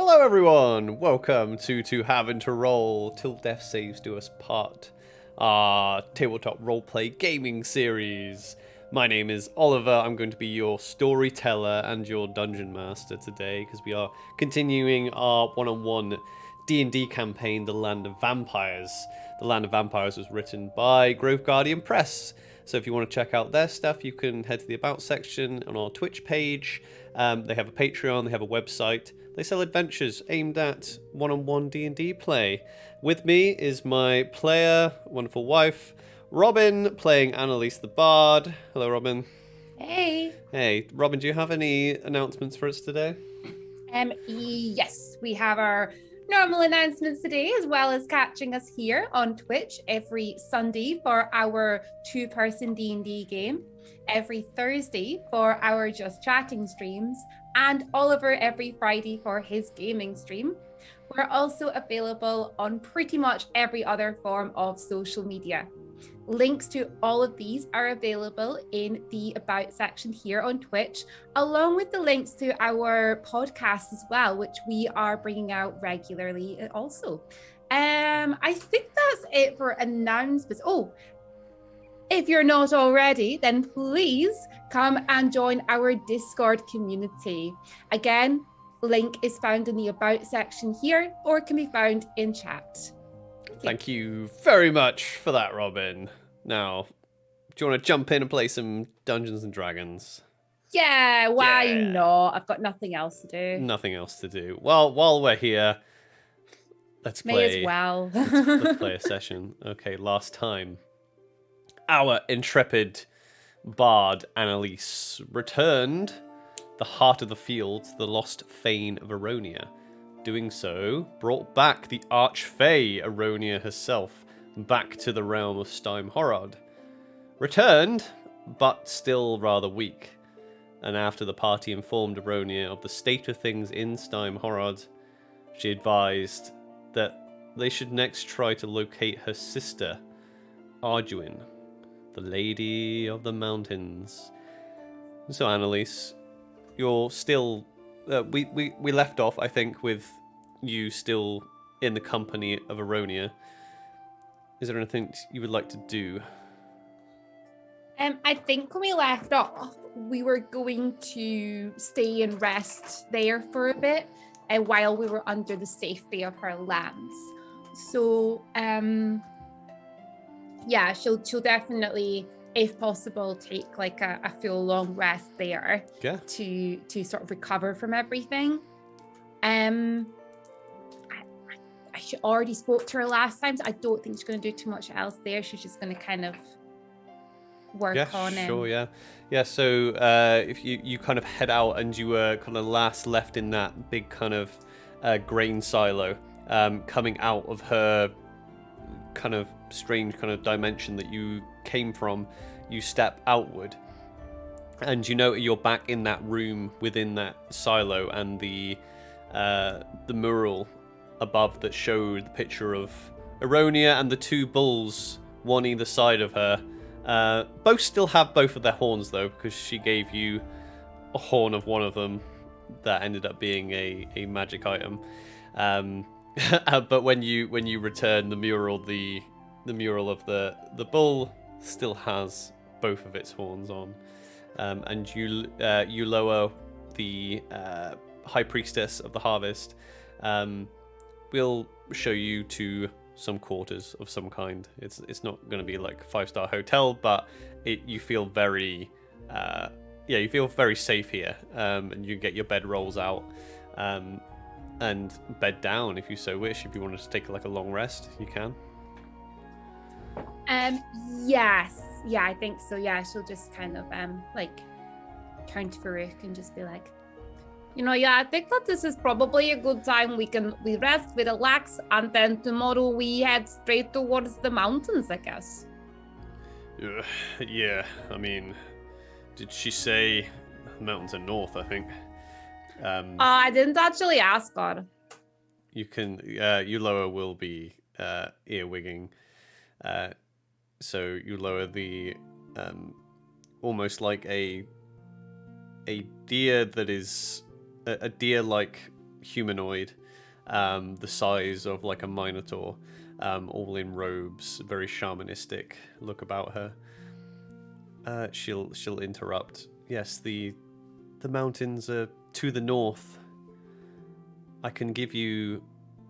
Hello everyone, welcome to Having to Roll Till Death Saves Do Us Part, our tabletop roleplay gaming series. My name is Oliver, I'm going to be your storyteller and your dungeon master today, because we are continuing our one-on-one D&D campaign, The Land of Vampires. The Land of Vampires was written by Grove Guardian Press, so if you want to check out their stuff, you can head to the About section on our Twitch page. They have a Patreon, they have a website. They sell adventures aimed at one-on-one D&D play. With me is my player, wonderful wife, Robin, playing Annalise the Bard. Hello, Robin. Hey. Hey, Robin, do you have any announcements for us today? Yes, we have our normal announcements today, as well as catching us here on Twitch every Sunday for our two-person D&D game, every Thursday for our Just Chatting streams, and Oliver every Friday for his gaming stream. We're also available on pretty much every other form of social media. Links to all of these are available in the About section here on Twitch, along with the links to our podcast as well, which we are bringing out regularly also. I think that's it for announcements. Oh, if you're not already, then please come and join our Discord community. Again, link is found in the About section here, or can be found in chat. Thank you very much for that, Robin. Now, do you want to jump in and play some Dungeons and Dragons? Yeah, why not? I've got nothing else to do. Nothing else to do. Well, while we're here, let's play. May as well. let's play a session. Okay, last time, our intrepid bard Annalise returned the heart of the fields, the lost fane of Aronia. Doing so brought back the archfey Aronia herself back to the realm of Steimhorod. Returned, but still rather weak. And after the party informed Aronia of the state of things in Steimhorod, she advised that they should next try to locate her sister, Arduin, the Lady of the Mountains. So, Annalise, you're still... we left off, I think, with you still in the company of Aronia. Is there anything you would like to do? I think when we left off, we were going to stay and rest there for a bit while we were under the safety of her lands. So, yeah, she'll definitely, if possible, take like a full long rest there. Yeah. To sort of recover from everything. She already spoke to her last time, so I don't think she's going to do too much else there. She's just going to kind of work on it. Sure, yeah. Yeah, so if you kind of head out and you were kind of last left in that big kind of grain silo, coming out of her kind of strange kind of dimension that you came from, you step outward. And you know you're back in that room within that silo, and the mural above that showed the picture of Aronia and the two bulls, one either side of her. Both still have both of their horns though, because she gave you a horn of one of them that ended up being a magic item. But when you return, the mural of the bull still has both of its horns on. And you lower the High Priestess of the Harvest. We'll show you to some quarters of some kind. It's not going to be like a 5-star hotel, but you feel very you feel very safe here. And you get your bed rolls out and bed down if you so wish. If you wanted to take like a long rest, you can. Yes. Yeah, I think so. Yeah, she'll just kind of like turn to Farouk and just be like, yeah, I think that this is probably a good time. We rest, we relax, and then tomorrow we head straight towards the mountains, I guess. Yeah, I mean, did she say mountains are north, I think? I didn't actually ask her. You can, Uloa will be earwigging. So you lower the almost like a deer that is a deer like humanoid, the size of like a minotaur, all in robes, very shamanistic look about her. She'll interrupt. Yes, the mountains are to the north. I can give you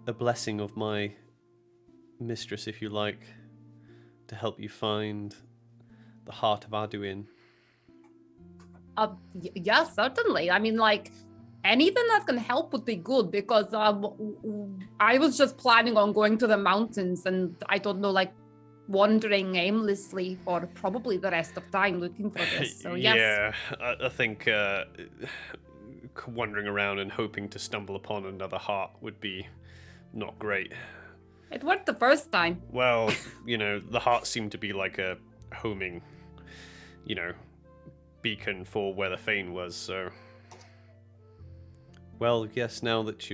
a blessing of my mistress if you like, to help you find the heart of Arduin. Yeah, certainly. I mean, like, anything that can help would be good because I was just planning on going to the mountains and I don't know, like, wandering aimlessly for probably the rest of time looking for this. So yes. Yeah, I think wandering around and hoping to stumble upon another heart would be not great. It worked the first time. Well, the heart seemed to be like a homing, beacon for where the Fane was, so... Well, yes, now that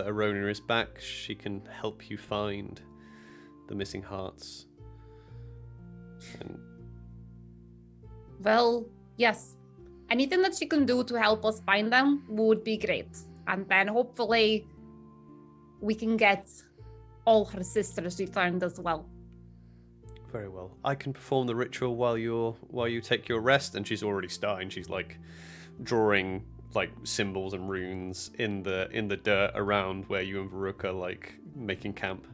Arona is back, she can help you find the missing hearts. Well, yes. Anything that she can do to help us find them would be great. And then hopefully we can get all her sisters returned as well. Very well. I can perform the ritual while you take your rest, and she's already starting. She's like drawing like symbols and runes in the dirt around where you and Veruca are like making camp.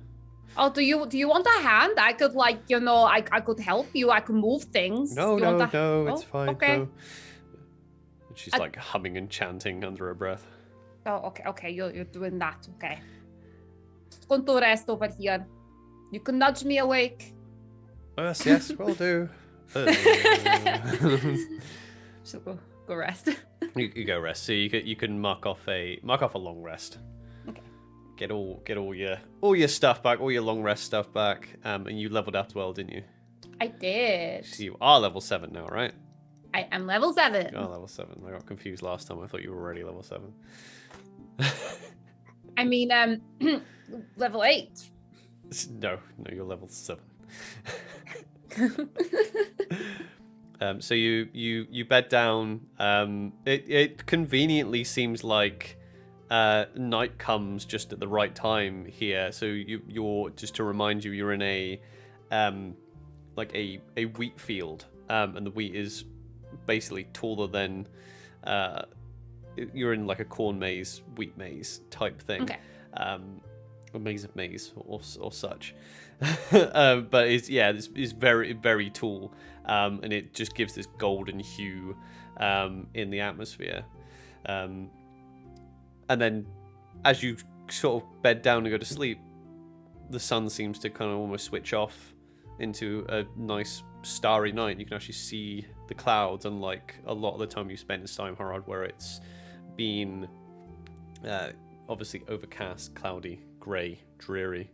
Oh, do you want a hand? I could I could help you. I could move things. No, it's fine. Okay. No. She's like humming and chanting under her breath. Oh, okay. You're doing that. Okay. Just going to rest over here. You can nudge me awake. Yes, will do. She'll go rest. You go rest. So you can mark off a long rest. Okay. Get all your stuff back, all your long rest stuff back. And you leveled up as well, didn't you? I did. So you are level 7 now, right? I am level 7. Oh, level 7. I got confused last time. I thought you were already level 7. I mean, level 8. No, you're level 7. So you bed down. It conveniently seems like night comes just at the right time here. So you're just to remind you, you're in a wheat field, and the wheat is basically taller than you're in like a corn maze, wheat maze type thing. Okay. A maze of maize or such. But it's very, very tall, and it just gives this golden hue in the atmosphere. And then as you sort of bed down and go to sleep, the sun seems to kind of almost switch off into a nice starry night. You can actually see the clouds, unlike a lot of the time you spent in Simeharad, where it's been obviously overcast, cloudy, grey, dreary.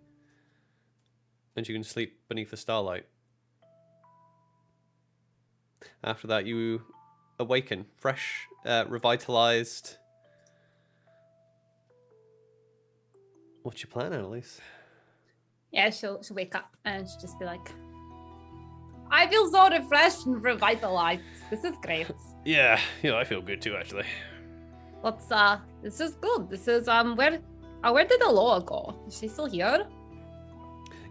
And you can sleep beneath the starlight. After that, you awaken, fresh, revitalized. What's your plan, Annalise? Yeah, she'll wake up and she'll just be like, I feel so refreshed and revitalized. This is great. Yeah, I feel good too, actually. This is good. This is, where did Aloha go? Is she still here?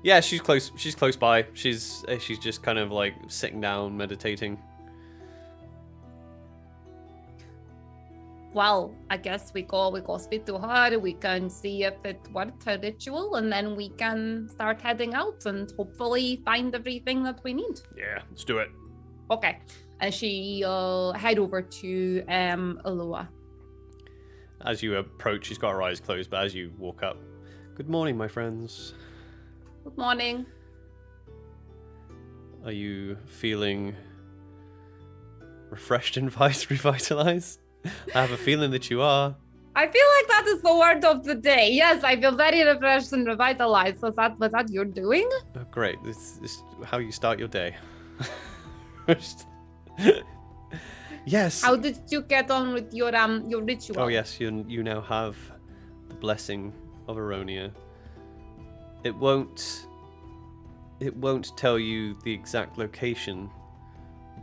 Yeah, she's close. She's close by. She's just kind of like sitting down, meditating. Well, I guess we go speak to her. We can see if it worked, her ritual, and then we can start heading out and hopefully find everything that we need. Yeah, let's do it. Okay, and she head over to Aloha. As you approach, she's got her eyes closed, but as you walk up, good morning, my friends. Good morning. Are you feeling refreshed and revitalized? I have a feeling that you are. I feel like that is the word of the day. Yes, I feel very refreshed and revitalized. Was that you're doing? Oh, great. This is how you start your day. Yes. How did you get on with your ritual? Oh yes, you now have the blessing of Aronia. It won't tell you the exact location,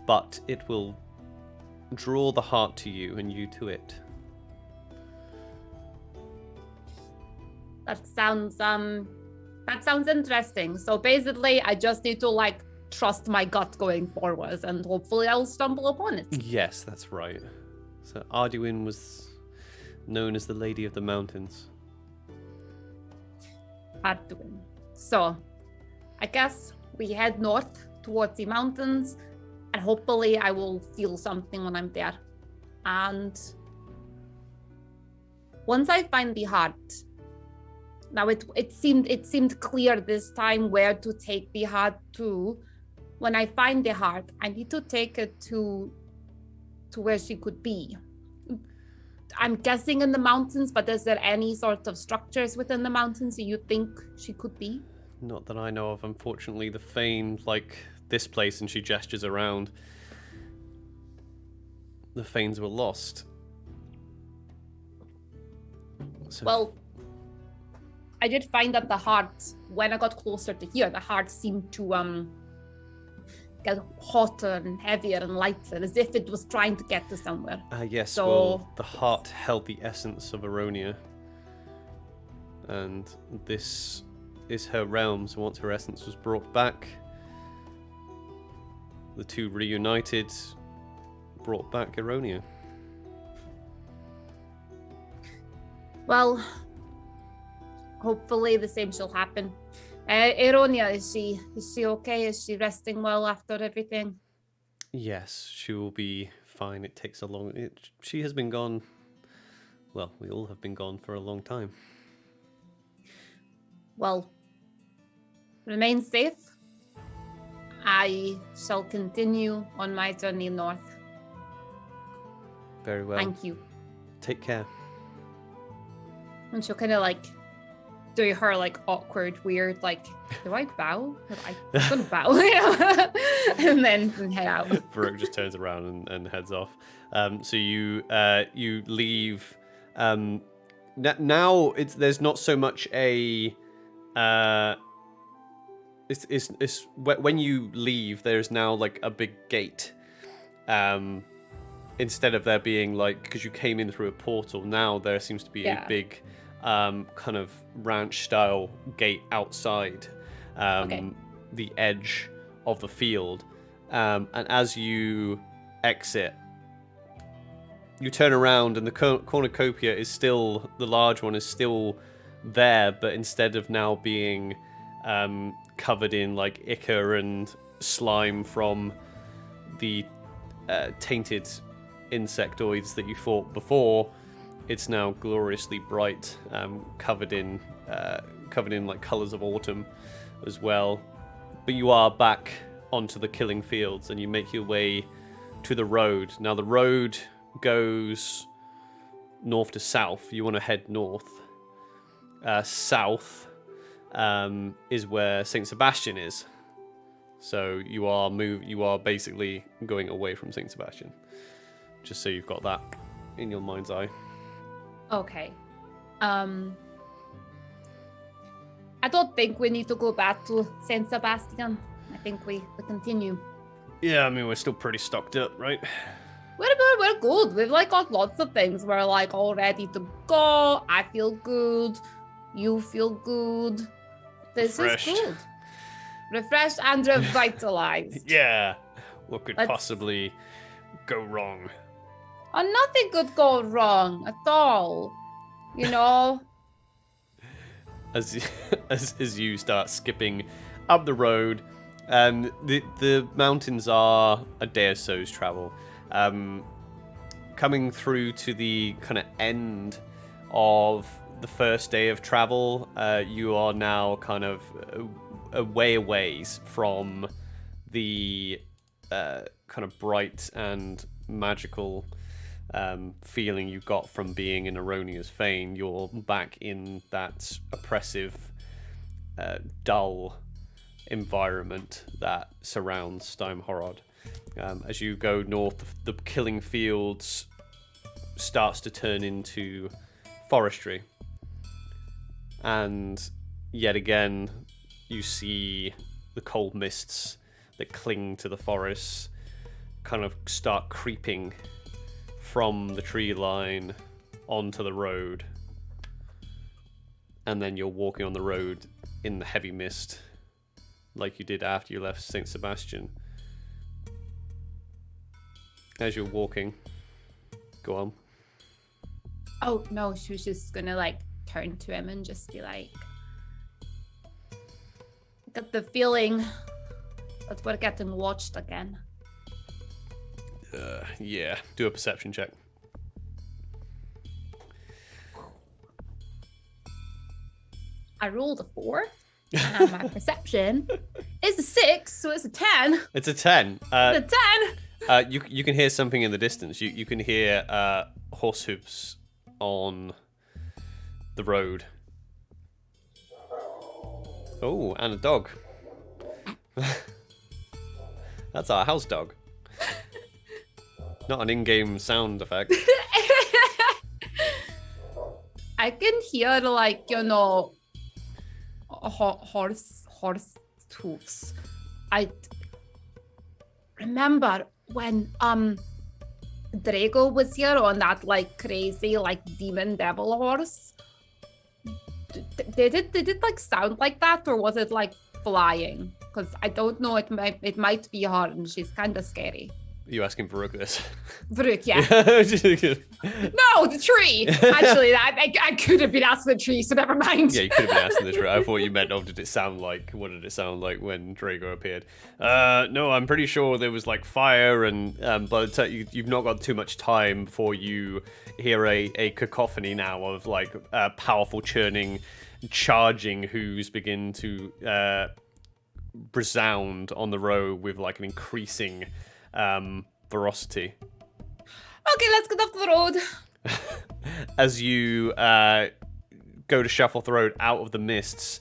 but it will draw the heart to you and you to it. That sounds interesting. So basically, I just need to like trust my gut going forward, and hopefully I'll stumble upon it. Yes, that's right. So Arduin was known as the Lady of the Mountains. Arduin. So, I guess we head north towards the mountains, and hopefully I will feel something when I'm there. And once I find the heart, now it seemed clear this time where to take the heart to. When I find the heart, I need to take it to where she could be. I'm guessing in the mountains, but is there any sort of structures within the mountains that you think she could be? Not that I know of. Unfortunately, the Fane, like this place, and she gestures around, the Fanes were lost. So... Well, I did find that the heart, when I got closer to here, the heart seemed to get hotter and heavier and lighter, as if it was trying to get to somewhere. Yes, So... well, the heart held the essence of Aronia. And this is her realm, so once her essence was brought back, the two reunited, brought back Aronia. Well, hopefully the same shall happen. Eronia, is she okay? Is she resting well after everything? Yes, she will be fine. It takes a long... she has been gone... Well, we all have been gone for a long time. Well, remain safe. I shall continue on my journey north. Very well. Thank you. Take care. And she'll kind of like do her like awkward, weird, like, do I bow? I'm gonna bow, and then head out. Baruch just turns around and heads off. So you leave. Now there's not so much a. It's when you leave, there's now like a big gate. Instead of there being like, because you came in through a portal, now there seems to be a big kind of ranch style gate outside the edge of the field. And as you exit, you turn around and the cornucopia is still, the large one is still there, but instead of now being covered in like ichor and slime from the tainted insectoids that you fought before, it's now gloriously bright, covered in like colors of autumn as well. But you are back onto the killing fields, and you make your way to the road. Now the road goes north to south. You want to head north. South is where Saint Sebastian is. So you are basically going away from Saint Sebastian. Just so you've got that in your mind's eye. Okay. I don't think we need to go back to Saint Sebastian. I think we continue. Yeah, I mean, we're still pretty stocked up, right? We're good. We've like got lots of things. We're like all ready to go. I feel good. You feel good. This Refreshed. is good. Refreshed and revitalized. Yeah. What could Let's- possibly go wrong? Oh, nothing could go wrong at all. You know? As you start skipping up the road, the mountains are a day or so's travel. Coming through to the kind of end of the first day of travel, you are now kind of a ways from the kind of bright and magical feeling you got from being in Aronia's Fane. You're back in that oppressive, dull environment that surrounds Steimhorod. As you go north, the killing fields starts to turn into forestry. And yet again, you see the cold mists that cling to the forests kind of start creeping from the tree line onto the road. and then you're walking on the road in the heavy mist, like you did after you left Saint Sebastian. As you're walking, go on. Oh no, she was just gonna like turn to him and just be like, got the feeling that we're getting watched again. Yeah, do a perception check. I rolled a 4, and my perception is a 6, so it's a 10. It's a 10. It's a 10. You can hear something in the distance. You can hear horse hooves on the road. Oh, and a dog. That's our house dog. Not an in-game sound effect. I can hear like, you know, horse hooves. I remember when Drago was here on that like crazy like demon devil horse. Did it like sound like that, or was it like flying? Because I don't know. It might be her, and she's kind of scary. Are you asking Varuk this? Varuk, yeah. No, the tree. Actually, I could have been asking the tree, so never mind. Yeah, you could have been asking the tree. I thought you meant, what did it sound like when Drago appeared? No, I'm pretty sure there was like fire, and but you've not got too much time before you hear a cacophony now of like powerful churning, charging hooves begin to resound on the road with like an increasing ferocity. Okay, let's get off the road. As you go to shuffle the road out of the mists,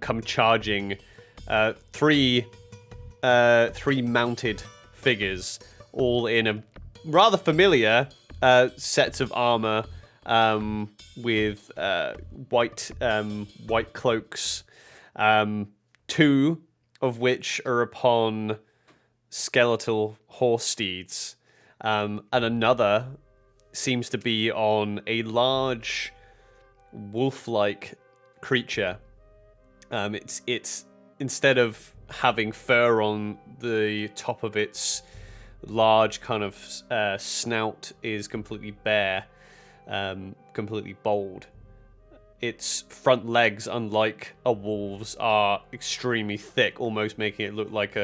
come charging three mounted figures, all in a rather familiar sets of armor with white cloaks, two of which are upon skeletal horse steeds, and another seems to be on a large wolf-like creature. It's instead of having fur on the top of its large kind of snout is completely bare, completely bald. Its front legs, unlike a wolf's, are extremely thick, almost making it look like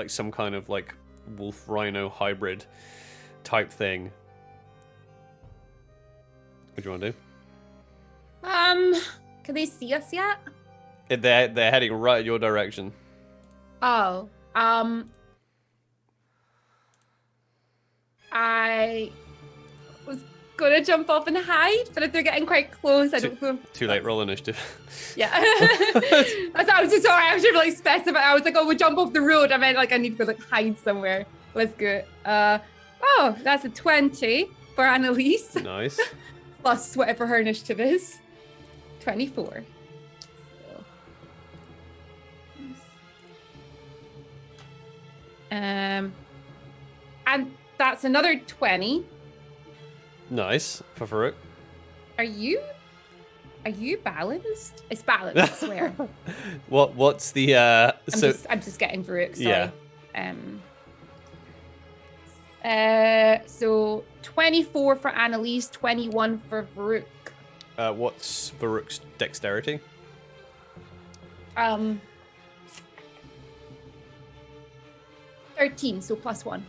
some kind of like wolf rhino hybrid type thing. What do you want to do? Can they see us yet? They're heading right in your direction. Oh, I was gonna jump off and hide, but if they're getting quite close, I don't know. Too late. Roll initiative. Yeah. I was just sorry. I should really specify. I was like, oh, we'll jump off the road. I meant like I need to go like hide somewhere. Let's go. Oh, that's a 20 for Annalise. Nice. Plus whatever her initiative is. 24. So. And that's another 20. Nice for Farouk. Are you balanced? It's balanced, I swear. What's the I'm just getting Farouk, sorry. Yeah. So 24 for Annalise, 21 for Farouk. What's Farouk's dexterity? 13, so +1.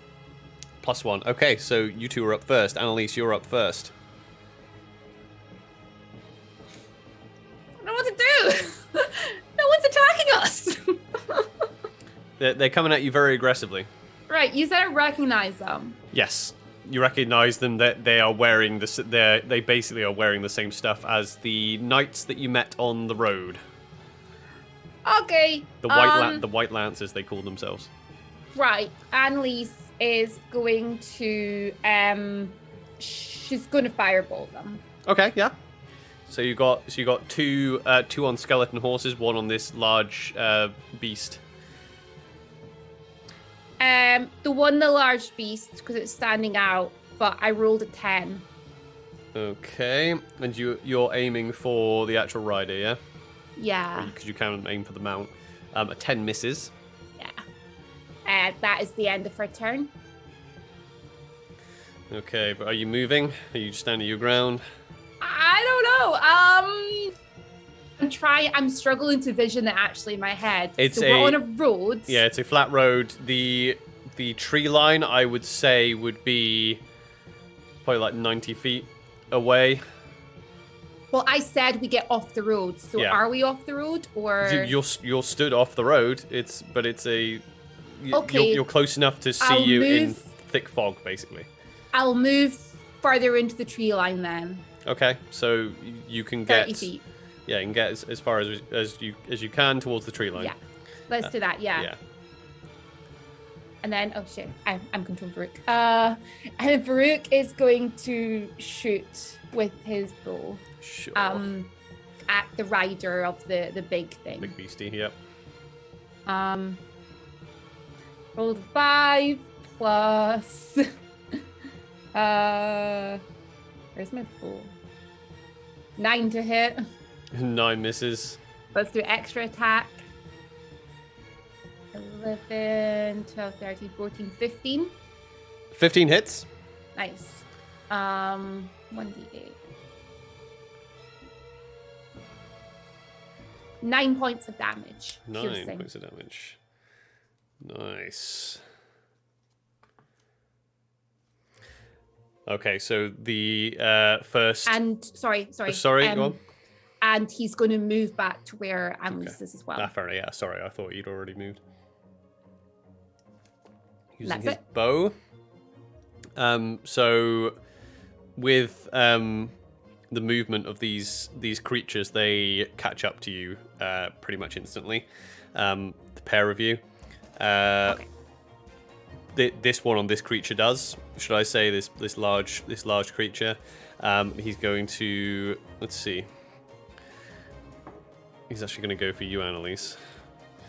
+1. Okay, so you two are up first. Annalise, you're up first. I don't know what to do. No one's attacking us. They're coming at you very aggressively. Right, you said I recognize them. Yes, you recognize them. That they are wearing this. They basically are wearing the same stuff as the knights that you met on the road. Okay. The white lancers, they call themselves. Right, Annalise is going to she's going to firebolt them. Okay, yeah. So you got two on skeleton horses, one on this large beast. The large beast, because it's standing out, but I rolled a 10. Okay, and you're aiming for the actual rider, yeah? Yeah. Because you can aim for the mount. A 10 misses. Yeah. That is the end of her turn. Okay, but are you moving? Are you standing your ground? I don't know. I'm struggling to vision it actually in my head. We're on a road. Yeah, it's a flat road. The tree line, I would say, would be probably like 90 feet away. Well, I said we get off the road. So Yeah. are we off the road or? You're stood off the road. Okay. You're close enough to see you in thick fog, basically. I'll move further into the tree line then. Okay, so you can get 30 feet. Yeah, you can get as far as you can towards the tree line. Yeah, let's do that. Yeah. Yeah. And then, oh shit, I'm controlling Farouk. And Farouk is going to shoot with his bow. Sure. At the rider of the big thing. Big beastie. Yep. Rolled 5 plus. Where's my bow? 9 to hit. 9 misses. Let's do extra attack. 11, 12, 13, 14, 15. 15 hits. Nice. 1d8. 9 points of damage. 9 piercing. points of damage. Nice. Okay, so the first. And sorry. Go on. And he's going to move back to where Annalise is as well. Fair enough. Yeah, sorry, I thought you'd already moved. Using That's his it. bow. So with the movement of these creatures, they catch up to you pretty much instantly. The pair of you. Okay. This one on this creature does. Should I say this large creature? He's going to, let's see. He's actually going to go for you, Annalise.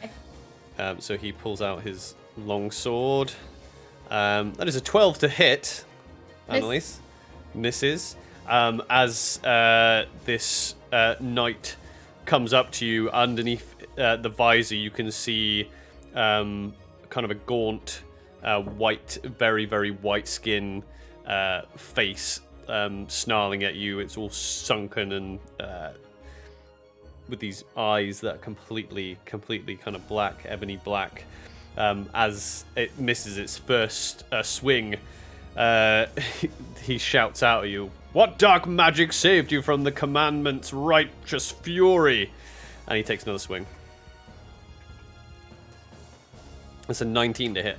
Okay. So he pulls out his long sword. That is a 12 to hit, Annalise. Misses. As this knight comes up to you, underneath the visor, you can see kind of a gaunt, white, very, very white skin face snarling at you. It's all sunken and with these eyes that are completely kind of black, ebony black. As it misses its first swing, he shouts out at you, "What dark magic saved you from the commandment's righteous fury?" And he takes another swing. It's a 19 to hit.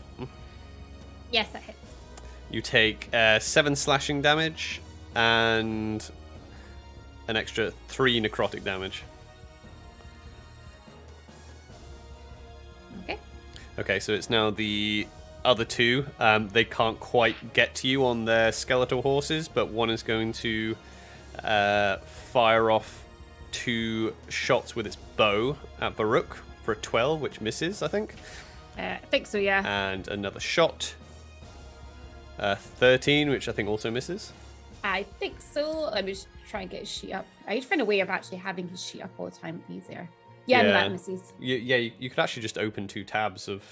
Yes, that hits. You take 7 slashing damage and an extra 3 necrotic damage. Okay. Okay, so it's now the other two. They can't quite get to you on their skeletal horses, but one is going to fire off 2 shots with its bow at Baruch for a 12, which misses, I think. I think so, yeah. And another shot. 13, which I think also misses. I think so. Let me just try and get his sheet up. I need to find a way of actually having his sheet up all the time. Easier. Yeah, no, that misses. You could actually just open 2 tabs of.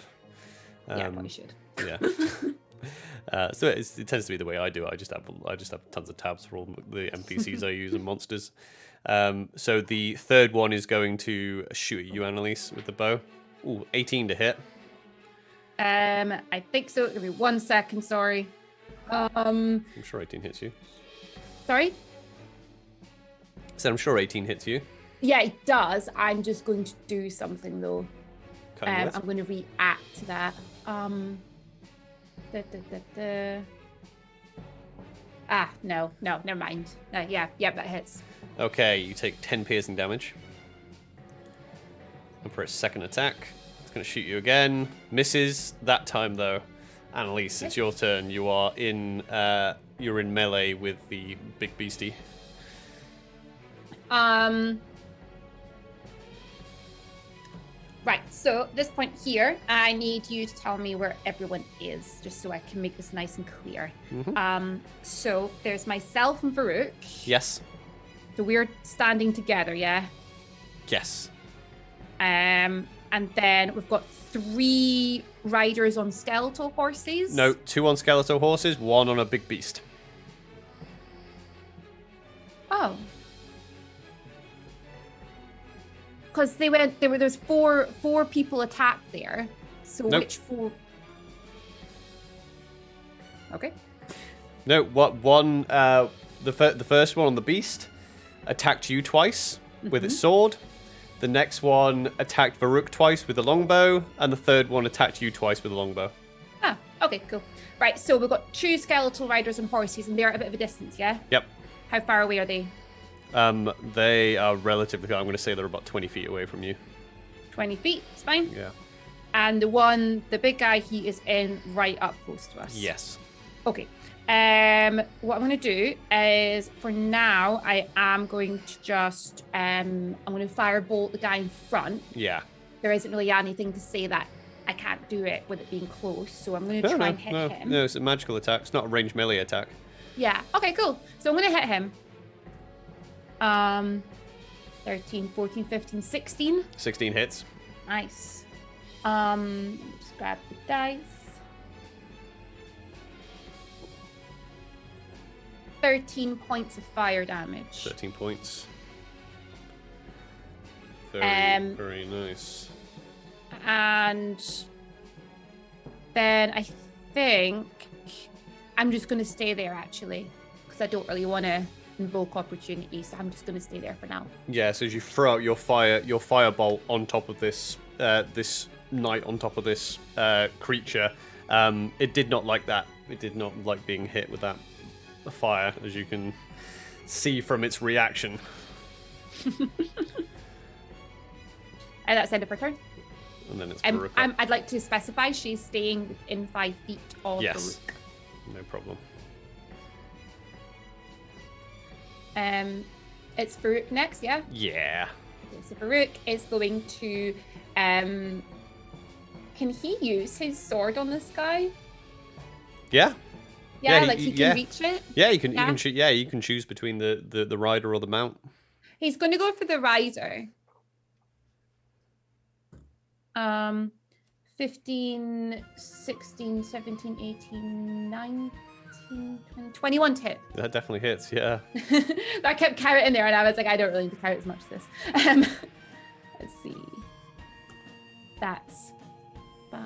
Yeah, probably should. Yeah. So it tends to be the way I do it. I just have tons of tabs for all the NPCs I use and monsters. So the third one is going to shoot at you, Annalise, with the bow. Ooh, 18 to hit. I think so. Give me 1 second. Sorry. I'm sure 18 hits you. Sorry. So I'm sure 18 hits you. Yeah, it does. I'm just going to do something though. Kind of. I'm going to react to that. No, never mind. Yeah, that hits. Okay, you take 10 piercing damage. And for its second attack, it's going to shoot you again. Misses that time though. Annalise, it's your turn. You are you're in melee with the big beastie. Right, so at this point here, I need you to tell me where everyone is, just so I can make this nice and clear. So there's myself and Varuk. Yes. So we're standing together, yeah? Yes. And then we've got 3 riders on skeletal horses. No, 2 on skeletal horses, 1 on a big beast. Oh. Because there's four people attacked there. So Nope. which 4? Okay. No, one? The first one on the beast attacked you twice with its sword. The next one attacked Varuk twice with the longbow, and the third one attacked you twice with the longbow. Ah, okay, cool. Right, so we've got 2 skeletal riders on horses, and they're at a bit of a distance, yeah? Yep. How far away are they? They are relatively. I'm going to say they're about 20 feet away from you. 20 feet, it's fine. Yeah. And the big guy, he is in right up close to us. Yes. Okay. What I'm going to do is, for now, I am going to just, I'm going to firebolt the guy in front. Yeah. There isn't really anything to say that I can't do it with it being close, so I'm going to try and hit him. No, it's a magical attack. It's not a ranged melee attack. Yeah. Okay, cool. So I'm going to hit him. 13, 14, 15, 16. 16 hits. Nice. Just grab the dice. 13 points of fire damage. 13 points. Very nice. And then I think I'm just going to stay there, actually, because I don't really want to invoke opportunity, so I'm just going to stay there for now. Yeah, so as you throw out your firebolt on top of this this knight on top of this creature, it did not like that. It did not like being hit with that fire, as you can see from its reaction. And that's end of her turn. And then it's Varuk. I'd like to specify she's staying within 5 feet of Yes. Varuk. No problem. It's Varuk next, yeah? Yeah. Okay, so Varuk is going to can he use his sword on this guy? Yeah. Yeah, Yeah, like he can reach it. Yeah, you can you can choose between the rider or the mount. He's going to go for the rider. 15, 16, 17, 18, 19, 20, 21 to hit. That definitely hits, yeah. I kept carrot in there and I was like, I don't really need to carrot as much as this. Let's see. That's 5.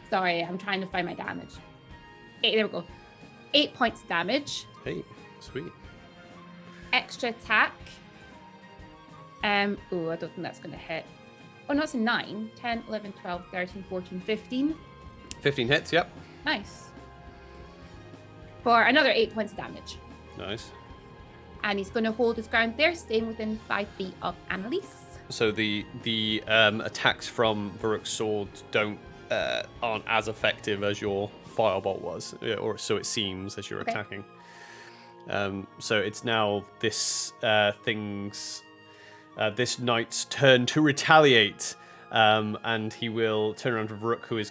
Sorry, I'm trying to find my damage. 8, there we go. 8 points of damage. Hey, sweet. Extra attack. Oh, I don't think that's going to hit. Oh, no, it's a 9. 10, 11, 12, 13, 14, 15. 15 hits, yep. Nice. For another 8 points of damage. Nice. And he's going to hold his ground there, staying within 5 feet of Annalise. So the attacks from Varuk's sword aren't as effective as your firebolt was, or so it seems as you're attacking. So it's now this this knight's turn to retaliate, and he will turn around to Varuk, who is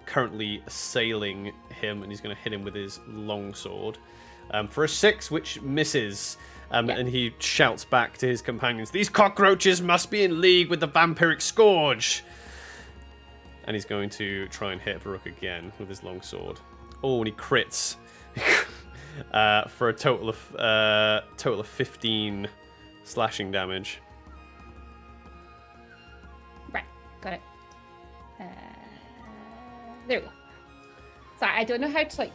currently assailing him, and he's going to hit him with his long sword for a 6, which misses. And he shouts back to his companions, "These cockroaches must be in league with the vampiric scourge." And he's going to try and hit Varuk again with his long sword. Oh, and he crits for a total of 15 slashing damage. Right, got it. There we go. Sorry, I don't know how to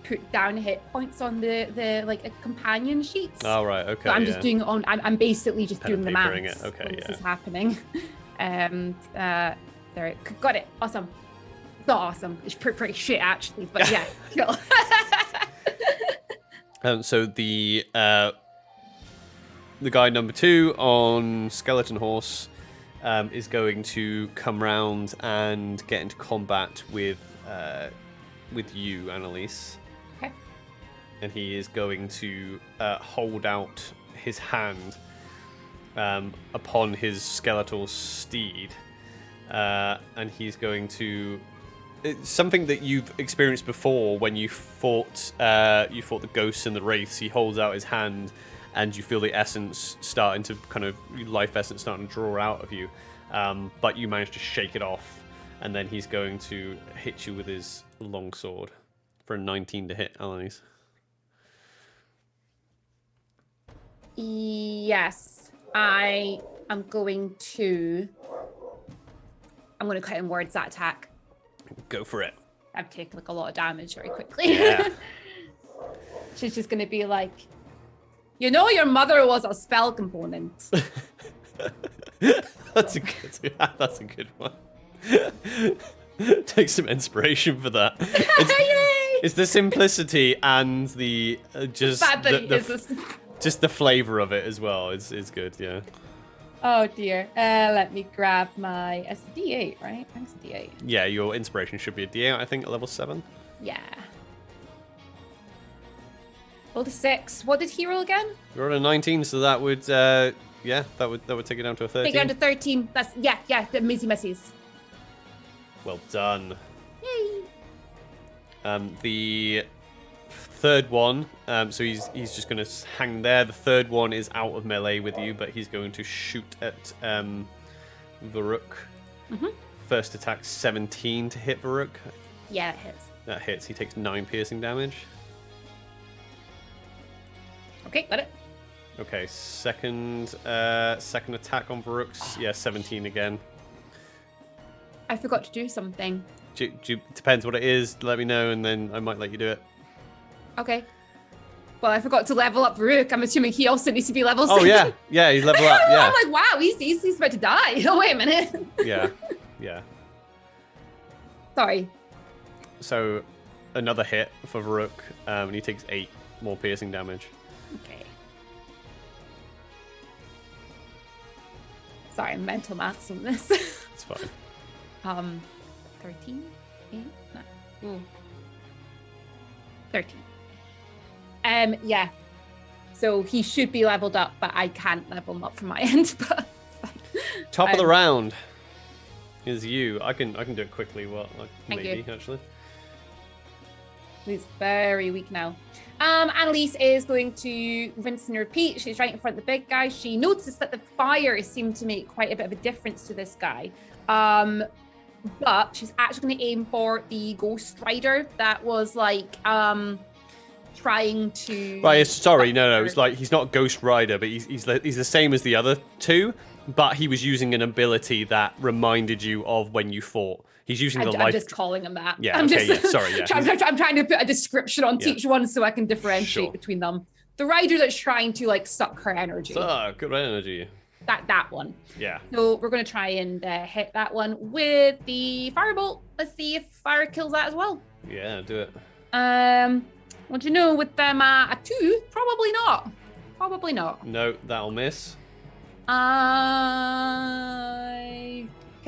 put down hit points on the companion sheets. Oh right, okay. So I'm just doing it on. I'm basically just doing the math. Okay, this is happening. There, got it. Awesome. It's not awesome. It's pretty shit actually, but yeah, cool. So the guy number 2 on skeleton horse is going to come round and get into combat with you, Annalise. Okay. And he is going to hold out his hand upon his skeletal steed, and he's going to. It's something that you've experienced before when you fought the ghosts and the wraiths. He holds out his hand, and you feel the essence starting to life essence starting to draw out of you, but you manage to shake it off, and then he's going to hit you with his long sword for a 19 to hit, Alanis. Yes, I'm going to cut in words that attack. Go for it. I've taken a lot of damage very quickly. Yeah. She's just going to be like, your mother was a spell component. That's a good one. Take some inspiration for that. It's the simplicity and the just the flavor of it as well. Is good, yeah. Oh dear. Let me grab my. It's a D8, right? It's a D8. Yeah, your inspiration should be a D8, I think, at level 7. Yeah. Rolled a 6. What did he roll again? You rolled a 19, so that would that would take it down to a 13. Take it down to 13. That's the missy misses. Well done. Yay. The third one, so he's just going to hang there. The third one is out of melee with you, but he's going to shoot at Varuk. Mm-hmm. First attack 17 to hit Varuk. Yeah, that hits. That hits. He takes 9 piercing damage. Okay, got it. Okay, second attack on Varuk's. Yeah, 17 again. I forgot to do something. Depends what it is. Let me know, and then I might let you do it. Okay. Well, I forgot to level up Varuk. I'm assuming he also needs to be level 6. Oh, yeah, he's level up, yeah. I'm like, wow, he's about to die. Oh, wait a minute. Yeah. Sorry. So, another hit for Varuk, and he takes 8 more piercing damage. Okay. Sorry, mental maths on this. It's fine. 13? 8? No. 13. Yeah. So he should be leveled up, but I can't level him up from my end. But top of the round is you. I can do it quickly. Well, maybe actually. He's very weak now. Annalise is going to rinse and repeat. She's right in front of the big guy. She noticed that the fire seemed to make quite a bit of a difference to this guy. But she's actually going to aim for the Ghost Rider that was trying to. Right. Sorry. No. It's like he's not Ghost Rider, but he's the same as the other two. But he was using an ability that reminded you of when you fought. He's using the life. I'm just calling him that. Yeah. Sorry. Yeah. I'm trying to put a description on each one so I can differentiate between them. The rider that's trying to suck her energy. Good energy. That one. Yeah. So we're going to try and hit that one with the firebolt. Let's see if fire kills that as well. Yeah, do it. What do you know with them a 2? Probably not. Probably not. No, that'll miss. Can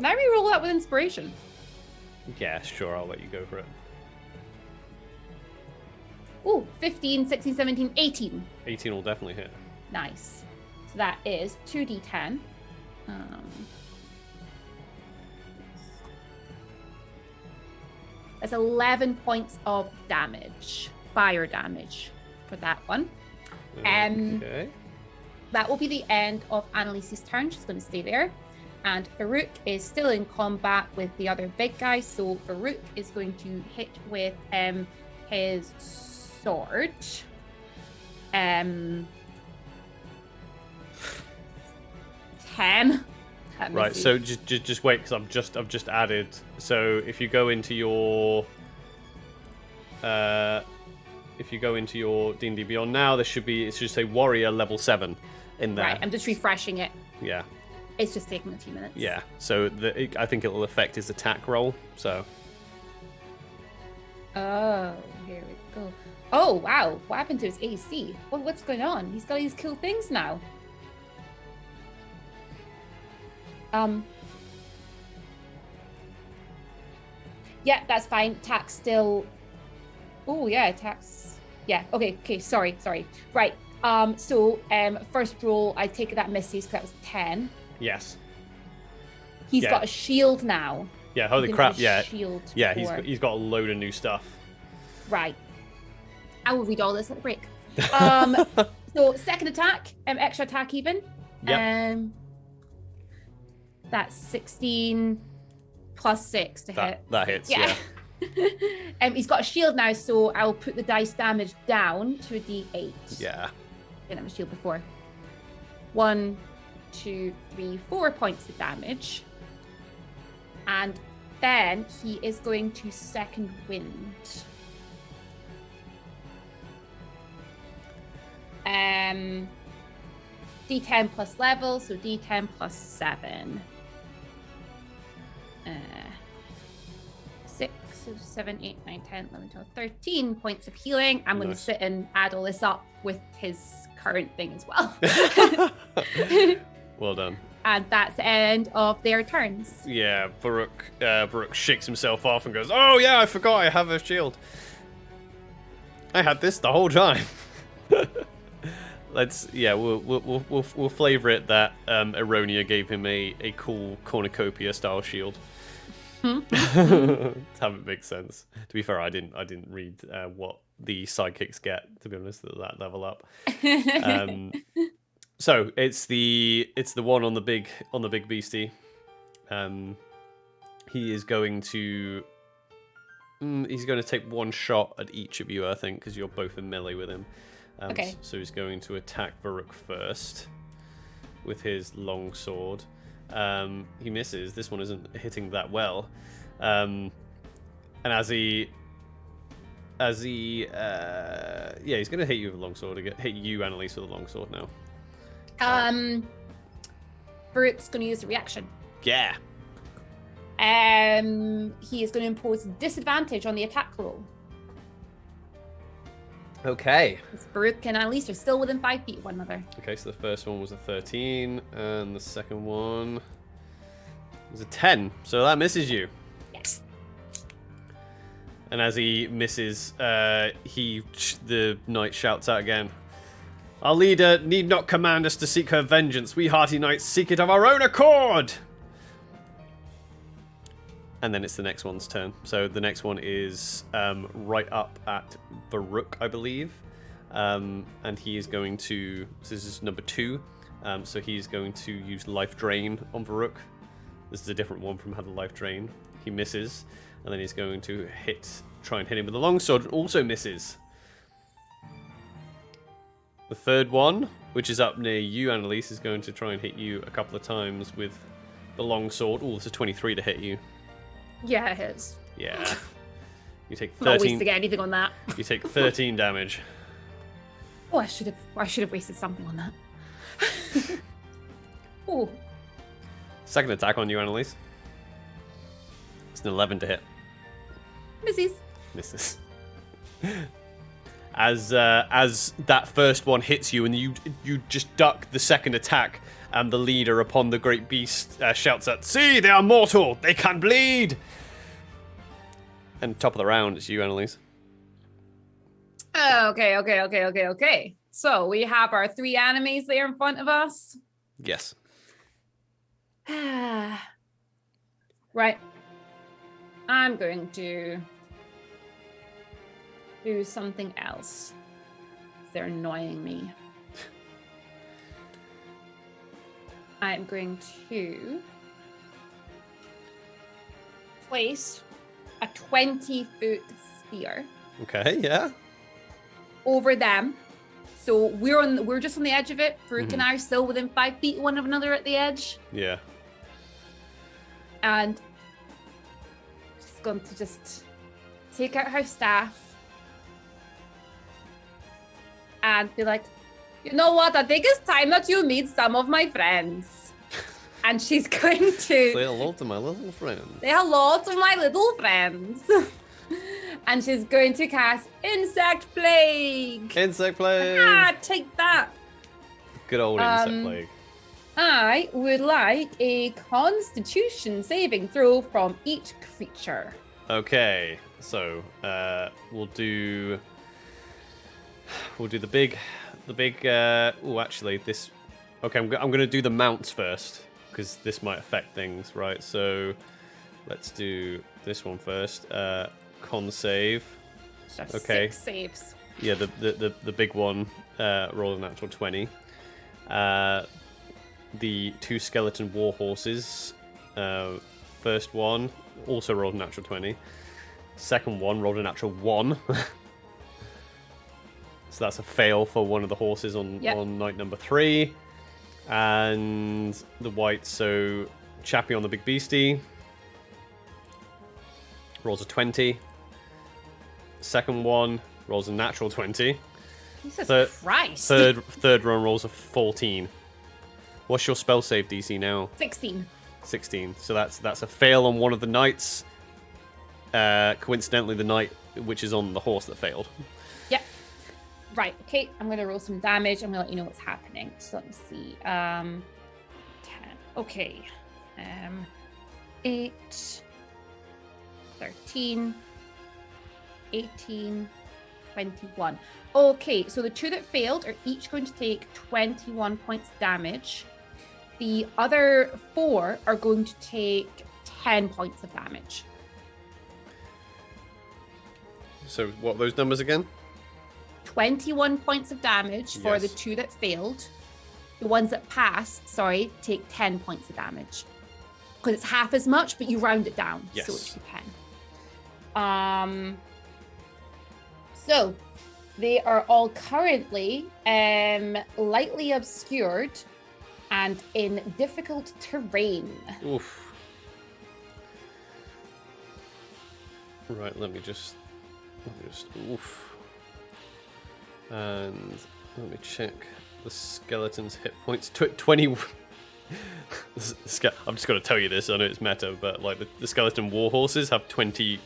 I reroll that with inspiration? Yeah, sure. I'll let you go for it. Ooh, 15, 16, 17, 18. 18 will definitely hit. Nice. So that is 2d10. That's 11 points of damage. Fire damage for that one. Okay. That will be the end of Annalise's turn. She's going to stay there. And Farouk is still in combat with the other big guy. So Farouk is going to hit with his sword. 10. Right, so just wait, because I've just added. So if you go into your D&D Beyond now, it should say Warrior level 7 in there. Right, I'm just refreshing it. Yeah. It's just taking a few minutes. Yeah, so I think it'll affect his attack roll. So. Oh, here we go. Oh wow, what happened to his AC? What's going on? He's got these cool things now. Yeah, that's fine. Tax still. Oh yeah, tax. Yeah. Okay. Sorry. Right. First roll, I take it that misses because that was 10. Yes. He's got a shield now. Yeah, holy crap, yeah. Shield yeah, before. he's got a load of new stuff. Right. I will read all this at the break. So second attack, extra attack even. Yep. That's 16 plus 6 to hit. That hits, yeah. He's got a shield now, so I'll put the dice damage down to a d8. Yeah. Didn't have a shield before. 1, 2, 3, 4 points of damage. And then he is going to second wind. D10 plus level, so D10 plus 7. 6, 7, 8, 9, 10, 11, 12, 13 points of healing. I'm going to sit and add all this up with his current thing as well. Well done. And that's the end of their turns. Yeah, Varuk shakes himself off and goes, "Oh yeah, I forgot I have a shield. I had this the whole time." We'll flavor it that Eronia gave him a cool cornucopia style shield. To have it make sense. To be fair, I didn't read what the sidekicks get, to be honest, at that level up. So it's the one on the big beastie. He is going to take one shot at each of you, I think, because you're both in melee with him. Okay. So he's going to attack Varuk first with his long sword. He misses. This one isn't hitting that well. And he's going to hit you with a long sword again. Hit you, Annalise, with a long sword now. Varuk's going to use a reaction. Yeah. He is going to impose disadvantage on the attack roll. Okay. Varuk and Annalise are still within 5 feet of one another. Okay, so the first one was a 13, and the second one was a 10. So that misses you. Yes. And as he misses, the knight shouts out again. "Our leader need not command us to seek her vengeance. We hearty knights seek it of our own accord." And then it's the next one's turn. So the next one is right up at Varuk, I believe. And he is going to... So this is number 2. So he's going to use Life Drain on Varuk. This is a different one from how the Life Drain. He misses. And then he's going to try and hit him with a longsword, and also misses. The third one, which is up near you, Annalise, is going to try and hit you a couple of times with the longsword. Oh, it's a 23 to hit you. Yeah, it is. Yeah. You take 13. Not wasting to get anything on that. You take 13 damage. Oh, I should have wasted something on that. Oh. Second attack on you, Annalise. It's an 11 to hit. Misses. As that first one hits you, and you just duck the second attack, and the leader upon the great beast shouts out, "See, they are mortal! They can bleed!" And top of the round, it's you, Annalise. Okay. So we have our 3 enemies there in front of us. Yes. Right. I'm going to do something else. They're annoying me. I'm going to place a 20-foot sphere. Okay, yeah. Over them. So we're just on the edge of it. Varuk and I are still within 5 feet of one another at the edge. Yeah. And she's going to just take out her staff and be like, "You know what? I think it's time that you meet some of my friends." And she's going to say hello to my little friends. Say hello to my little friends. And she's going to cast Insect Plague. Insect Plague. Ah, take that. Good old Insect Plague. I would like a Constitution saving throw from each creature. Okay, so we'll do we'll do the big. Oh, actually, this. Okay, I'm gonna do the mounts first because this might affect things, right? So let's do this one first. Con save. So Okay. 6 saves. Yeah, the big one rolled a natural 20. The 2 skeleton war horses. First one also rolled a natural 20. Second one rolled a natural 1. So that's a fail for one of the horses on night number 3. And the white, so Chappie on the big beastie rolls a 20. Second one rolls a natural 20. Jesus Christ. Third run rolls a 14. What's your spell save DC now? 16. 16. So that's a fail on one of the knights. Coincidentally, the knight which is on the horse that failed. Yep. Right. Okay. I'm gonna roll some damage. I'm gonna let you know what's happening. So let me see. 10. Okay. 8. 13. 18. 21. Okay. So the 2 that failed are each going to take 21 points damage. The other 4 are going to take 10 points of damage. So what are those numbers again? 21 points of damage for the 2 that failed. The ones that passed, take 10 points of damage. Because it's half as much, but you round it down. Yes. So it's 10. So they are all currently lightly obscured and in difficult terrain. Oof. Right, let me just oof. And let me check the skeleton's hit points. 20. I'm just going to tell you this. I know it's meta, but like the skeleton war horses have 22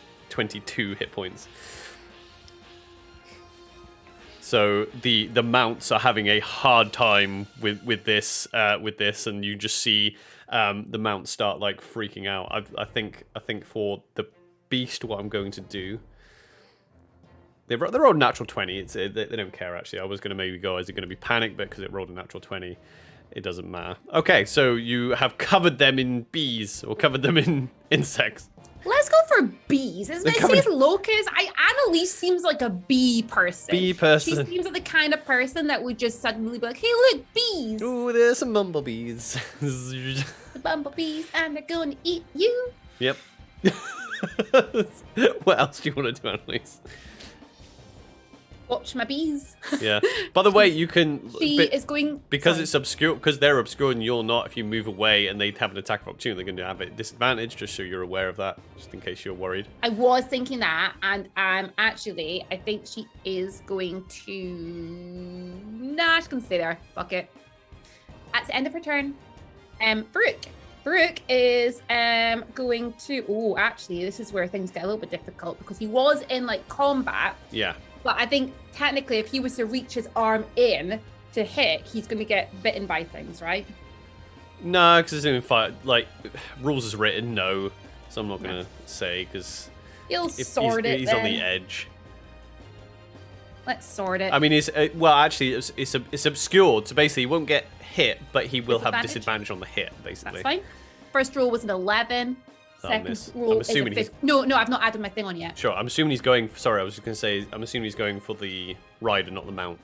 hit points. So the mounts are having a hard time with this, and you just see the mounts start like freaking out. I think for the beast, what I'm going to do. They're rolled a natural 20. They don't care, actually. I was going to maybe go, is it going to be panic? But because it rolled a natural 20, it doesn't matter. Okay, so you have covered them in bees, or covered them in insects. Let's go for bees. It says locusts. Annalise seems like a bee person. Bee person. She seems like the kind of person that would just suddenly be like, hey, look, bees. Ooh, there's some bumblebees. The bumblebees, and they're going to eat you. Yep. What else do you want to do, Annalise? Watch my bees. Yeah. By the way, you can. Is going because it's obscure. Because they're obscure and you're not. If you move away and they have an attack of opportunity, they're going to have a disadvantage. Just so you're aware of that, just in case you're worried. I was thinking that, and actually, I think she is going to. Nah, she's going to stay there. Fuck it. At the end of her turn, Farouk is going to. Oh, actually, this is where things get a little bit difficult because he was in like combat. Yeah. But I think technically, if he was to reach his arm in to hit, he's going to get bitten by things, right? No, because it's in fight. Like rules is written, no. So I'm not going to say because he'll sword it. He's on the edge. Let's sword it. I mean, it's obscured, so basically he won't get hit, but he will have disadvantage on the hit. Basically, that's fine. First roll was an 11. Second roll is a 15. No, I've not added my thing on yet. Sure, I'm assuming he's going. Sorry, I was just going to say. I'm assuming he's going for the rider, not the mount.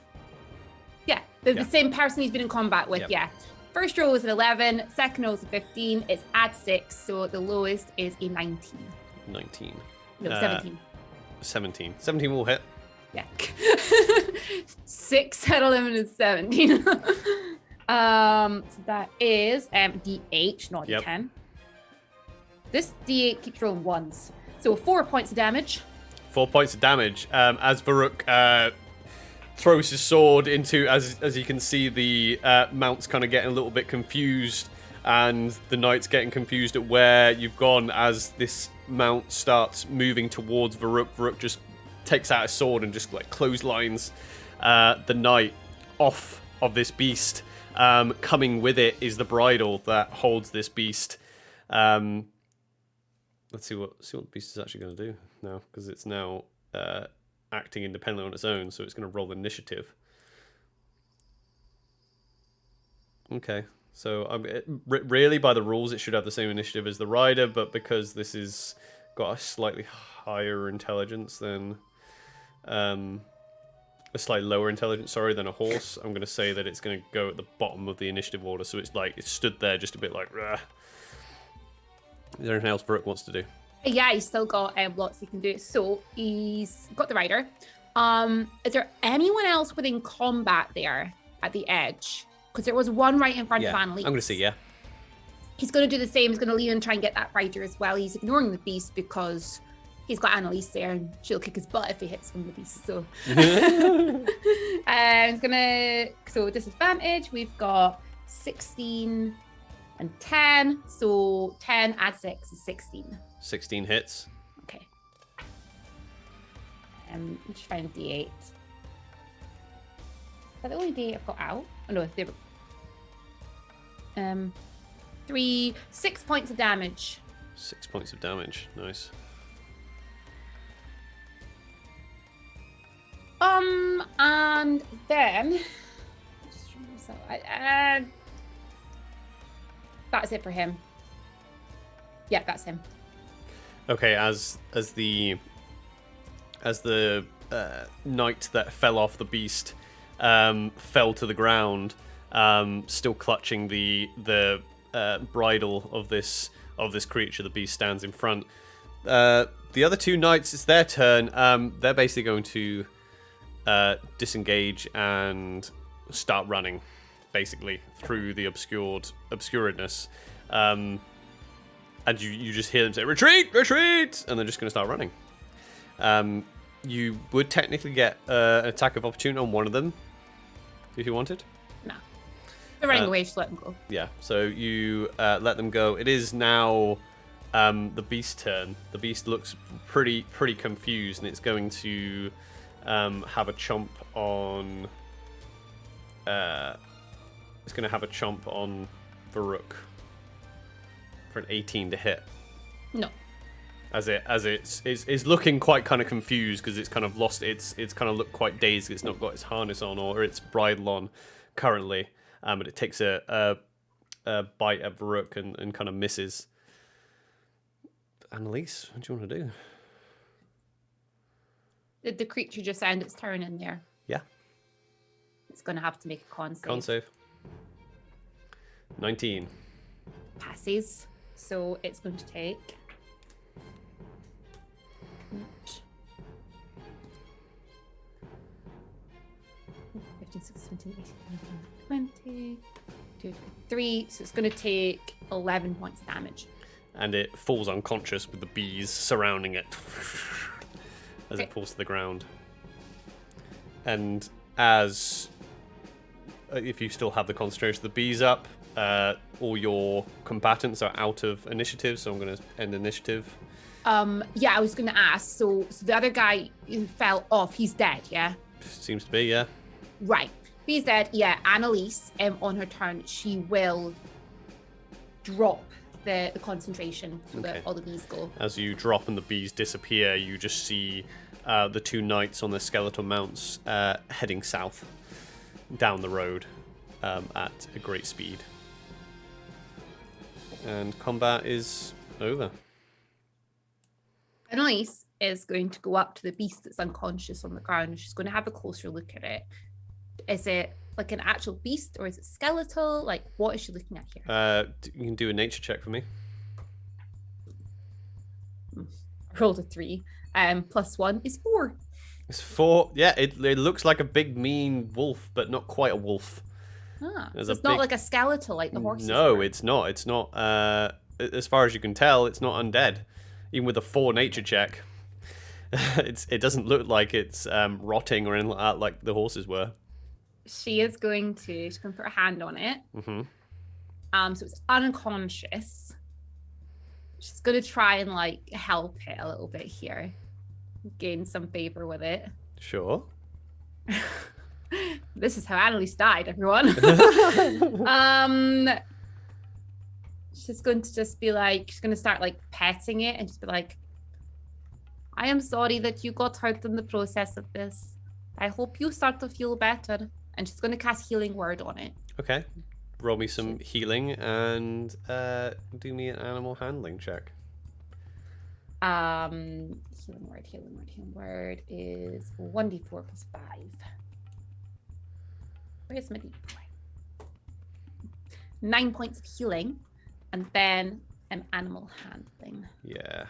Yeah, the same person he's been in combat with. Yeah. First roll was an 11. Second roll was a 15. It's add 6, so the lowest is a 19. 19. No, 17. 17. 17 will hit. Yeah. 6 at 11 is 17. So that is D8, not D10. This D8 keeps rolling ones. So 4 points of damage. 4 points of damage. As Farouk throws his sword into, as you can see, the mount's kind of getting a little bit confused, and the knight's getting confused at where you've gone. As this mount starts moving towards Farouk, Farouk just takes out his sword and just like clotheslines the knight off of this beast. Coming with it is the bridle that holds this beast. Let's see what the beast is actually going to do now, because it's now acting independently on its own, so it's going to roll initiative. Okay, so really, by the rules, it should have the same initiative as the rider, but because this is got a slightly higher intelligence than, a slightly lower intelligence, sorry, than a horse, I'm going to say that it's going to go at the bottom of the initiative order, so it's like, it stood there just a bit like, rah. Is there anything else Brooke wants to do? Yeah, he's still got lots he can do. So he's got the rider. Is there anyone else within combat there at the edge? Because there was one right in front of Annalise. I'm going to say yeah. He's going to do the same. He's going to lean and try and get that rider as well. He's ignoring the beast because he's got Annalise there and she'll kick his butt if he hits one of the beasts. So, he's going to... So disadvantage, we've got 16 and 10. So 10 add 6 is 16. 16 hits. Okay. Just find a D8. Is that the only D8 I've got out? Oh no, there. 6 points of damage. 6 points of damage. Nice. And then that's it for him. Yeah, that's him. Okay, as the knight that fell off the beast fell to the ground, still clutching the bridle of this creature, the beast stands in front. The other two knights, it's their turn. They're basically going to disengage and start running, basically through the obscuredness. And you just hear them say, "Retreat! Retreat!" And they're just going to start running. You would technically get an attack of opportunity on one of them, if you wanted. No. They're running away, just let them go. Yeah, so you let them go. It is now the beast's turn. The beast looks pretty confused, and it's going to have a chomp on... it's going to have a chomp on Varuk. For an 18 to hit. No. As it's looking quite kind of confused because it's kind of lost it's kind of looked quite dazed. It's not got its harness on or its bridle on currently. But it takes a bite at Varuk and kind of misses. Annalise, what do you want to do? Did the creature just end its turn in there? Yeah. It's going to have to make a con save. Con save. 19. Passes. So it's going to take 15, 16, 17, 18, 19, 20, 3. So it's going to take 11 points of damage. And it falls unconscious with the bees surrounding it as it falls to the ground. And as if you still have the concentration of the bees up, all your combatants are out of initiative, so I'm going to end initiative. Yeah, I was going to ask. So the other guy who fell off, he's dead, yeah? Seems to be, yeah. Right. He's dead. Yeah, Annalise, on her turn, she will drop the concentration so that all the bees go. As you drop and the bees disappear, you just see the two knights on their skeletal mounts heading south down the road at a great speed. And combat is over. Annalise is going to go up to the beast that's unconscious on the ground. She's going to have a closer look at it. Is it like an actual beast or is it skeletal? Like, what is she looking at here? You can do a nature check for me. I rolled a 3. +1 is 4. It's 4. Yeah, it looks like a big mean wolf, but not quite a wolf. So it's not like a skeletal like the horses. No, it's not. It's not. As far as you can tell, it's not undead. Even with a 4 nature check, it doesn't look like it's rotting or anything like that, like the horses were. She's going to put her hand on it. Mm-hmm. So it's unconscious. She's going to try and like help it a little bit here, gain some favor with it. Sure. This is how Annalise died, everyone. She's going to just be like, she's going to start like petting it and just be like, I am sorry that you got hurt in the process of this. I hope you start to feel better. And she's going to cast Healing Word on it. Okay. Roll me some healing and do me an animal handling check. Healing word is 1d4 plus 5. Where's my d4? 9 points of healing, and then animal handling. Yeah.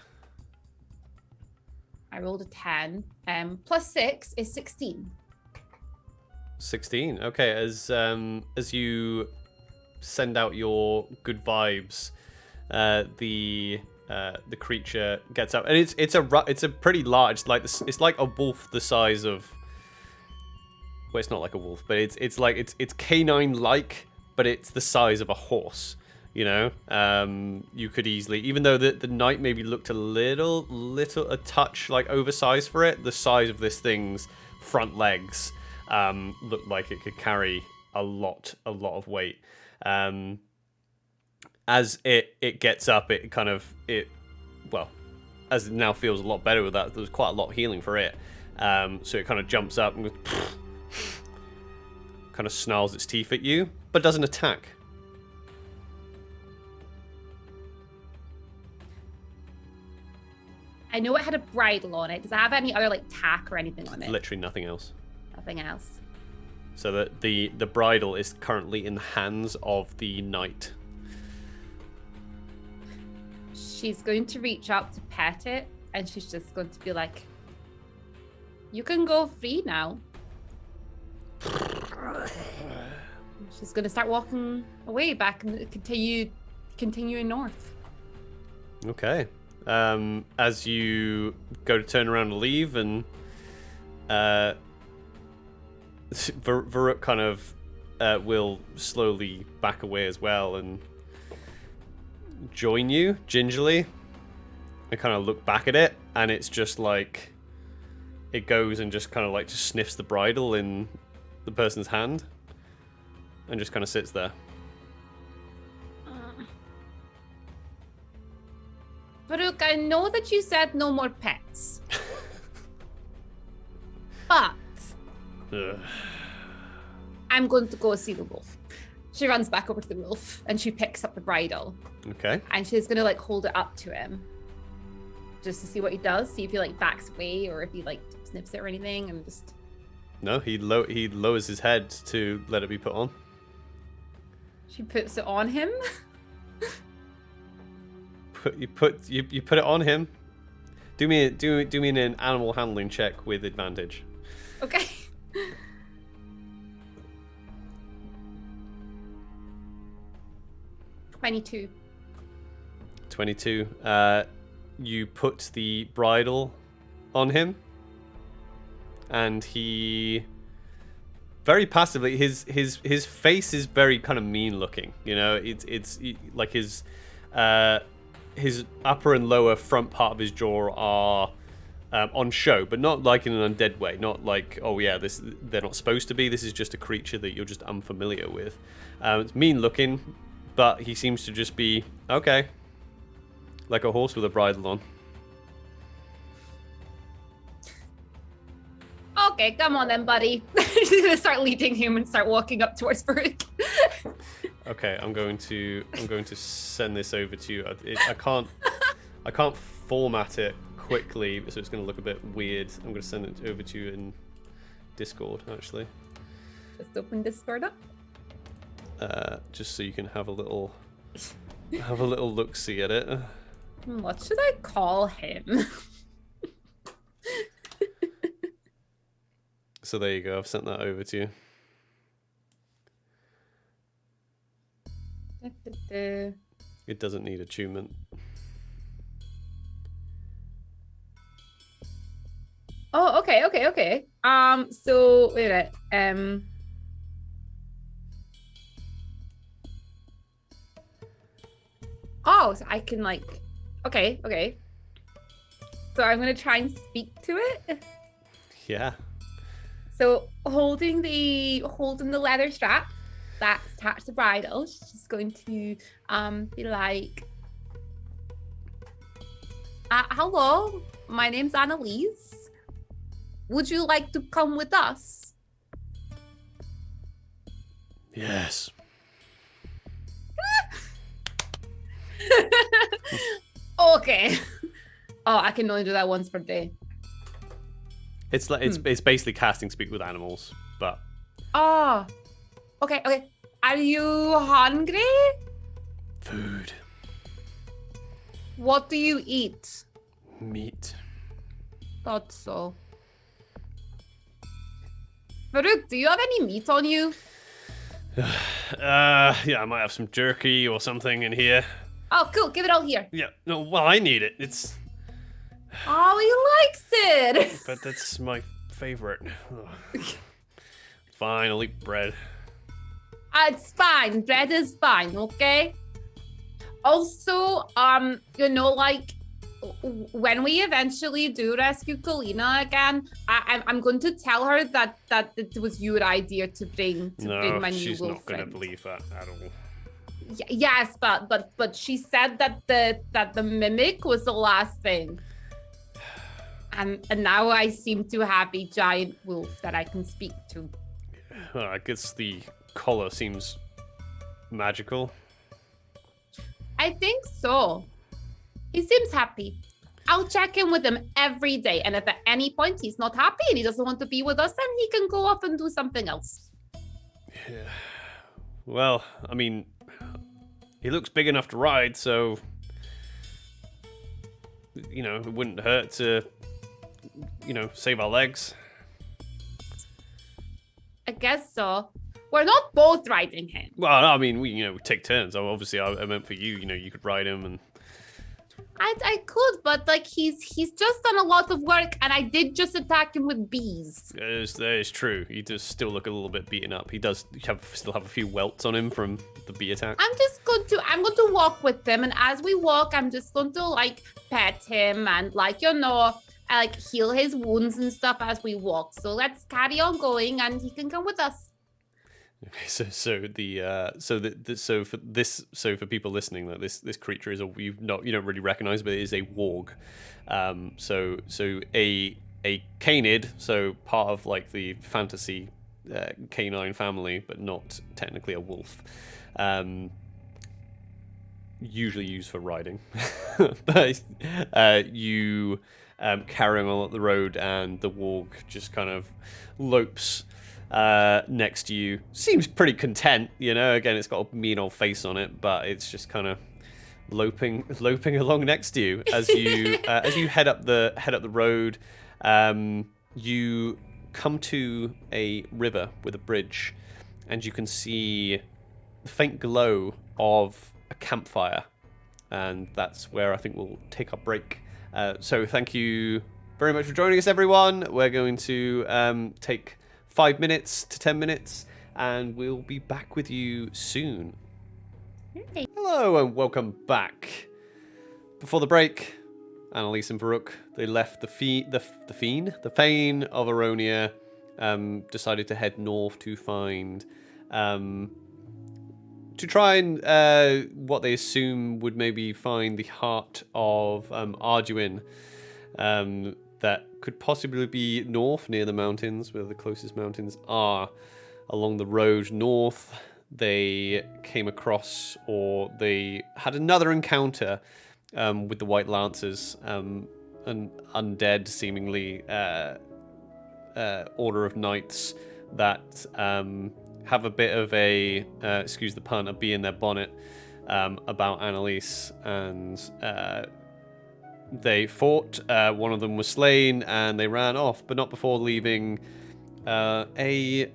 I rolled a 10. Plus 6 is 16. 16. Okay, as you send out your good vibes, the creature gets up, and it's a pretty large, like it's like a wolf the size of. Well, it's not like a wolf, but it's canine like, but it's the size of a horse. You know, you could easily, even though the knight maybe looked a touch like oversized for it, the size of this thing's front legs looked like it could carry a lot of weight. As it gets up, as it now feels a lot better with that. There's quite a lot of healing for it. So it kind of jumps up and kind of snarls its teeth at you, but doesn't attack. I know it had a bridle on it. Does it have any other like tack or anything on it? Literally nothing else. Nothing else. So that the bridle is currently in the hands of the knight. She's going to reach out to pet it, and she's just going to be like, "You can go free now." She's going to start walking away back and continuing north. Okay. As you go to turn around and leave, and Varuk kind of will slowly back away as well and join you gingerly. I kind of look back at it, and it's just like it goes and just kind of like just sniffs the bridle in the person's hand and just kind of sits there. Farouk, I know that you said no more pets. But I'm going to go see the wolf. She runs back over to the wolf and she picks up the bridle. Okay. And she's going to like hold it up to him just to see what he does, see if he like backs away or if he like sniffs it or anything, and just... No, he lowers his head to let it be put on. She puts it on him. You put it on him. Do me an animal handling check with advantage. Okay. $22. 22. You put the bridle on him, and he very passively. His face is very kind of mean looking. You know, it's like his upper and lower front part of his jaw are on show, but not like in an undead way. Not like, oh yeah, they're not supposed to be. This is just a creature that you're just unfamiliar with. It's mean looking, but he seems to just be okay, like a horse with a bridle on. Okay, come on then, buddy. She's gonna start leading him and start walking up towards Farouk. Okay, I'm going to send this over to you. I can't format it quickly, so it's going to look a bit weird. I'm going to send it over to you in Discord, actually. Just open Discord up. Just so you can have a little look-see at it. What should I call him? So there you go. I've sent that over to you. It doesn't need attunement. Oh, okay. So wait a minute. Oh, so I can like, okay. So I'm gonna try and speak to it. Yeah. So holding the leather strap that's attached to the bridle, she's going to be like, hello, my name's Annalise. Would you like to come with us? Yes. Okay. Oh, I can only do that once per day. It's like it's basically casting speak with animals, but Oh. Okay. Are you hungry? food, What do you eat? meat. Thought so. Farouk, do you have any meat on you? Yeah, I might have some jerky or something in here. Oh, cool. Give it all here. Yeah, no, well, I need it. It's, Oh, he likes it. but that's my favorite. Fine, I'll eat bread. It's fine. Bread is fine, okay? Also, like when we eventually do rescue Kalina again, I'm going to tell her that it was your idea to bring my new she's wolf not going to friend. believe that at all. Yes, but she said that the mimic was the last thing. And now I seem to have a giant wolf that I can speak to. Well, I guess the collar seems magical. I think so. He seems happy. I'll check in with him every day, and if at any point he's not happy and he doesn't want to be with us, then he can go off and do something else. Yeah. Well, I mean, he looks big enough to ride, so it wouldn't hurt to save our legs. I guess so. We're not both riding him. Well, no, I mean, we take turns. Obviously, I meant for you. You could ride him, and I could, but like he's just done a lot of work, and I did just attack him with bees. that is true. He does still look a little bit beaten up. He does still have a few welts on him from the bee attack. I'm going to walk with him, and as we walk, I'm just going to like pet him and like heal his wounds and stuff as we walk. So let's carry on going, and he can come with us. Okay, so for people listening, that this creature is you don't really recognize, but it is a warg. So a canid, so part of like the fantasy canine family, but not technically a wolf. Usually used for riding, but you carrying on up the road, and the warg just kind of lopes next to you. Seems pretty content, Again, it's got a mean old face on it, but it's just kind of loping along next to you as you head up the road. You come to a river with a bridge, and you can see the faint glow of a campfire, and that's where I think we'll take our break. So thank you very much for joining us, everyone. We're going to take 5 minutes to 10 minutes, and we'll be back with you soon. Hey. Hello and welcome back. Before the break, Annalise and Farouk, they left the Fane of Aronia, decided to head north to find, to try and what they assume would maybe find the heart of Arduin, that could possibly be north near the mountains, where the closest mountains are. Along the road north, they came across, or they had another encounter with the White Lancers, an undead, seemingly, order of knights that have a bit of a, excuse the pun, a bee in their bonnet about Annalise, and they fought. One of them was slain, and they ran off, but not before leaving a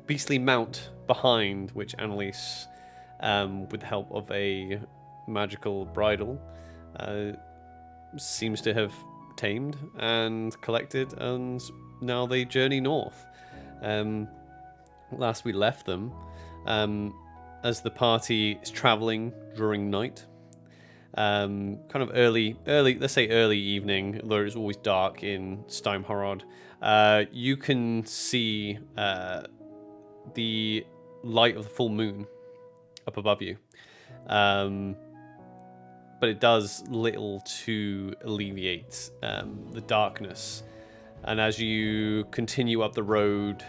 beastly mount behind, which Annalise, with the help of a magical bridle, seems to have tamed and collected, and now they journey north. Last we left them, as the party is traveling during night, kind of early, let's say early evening, though it's always dark in Steimharad, you can see the light of the full moon up above you. but it does little to alleviate the darkness. And as you continue up the road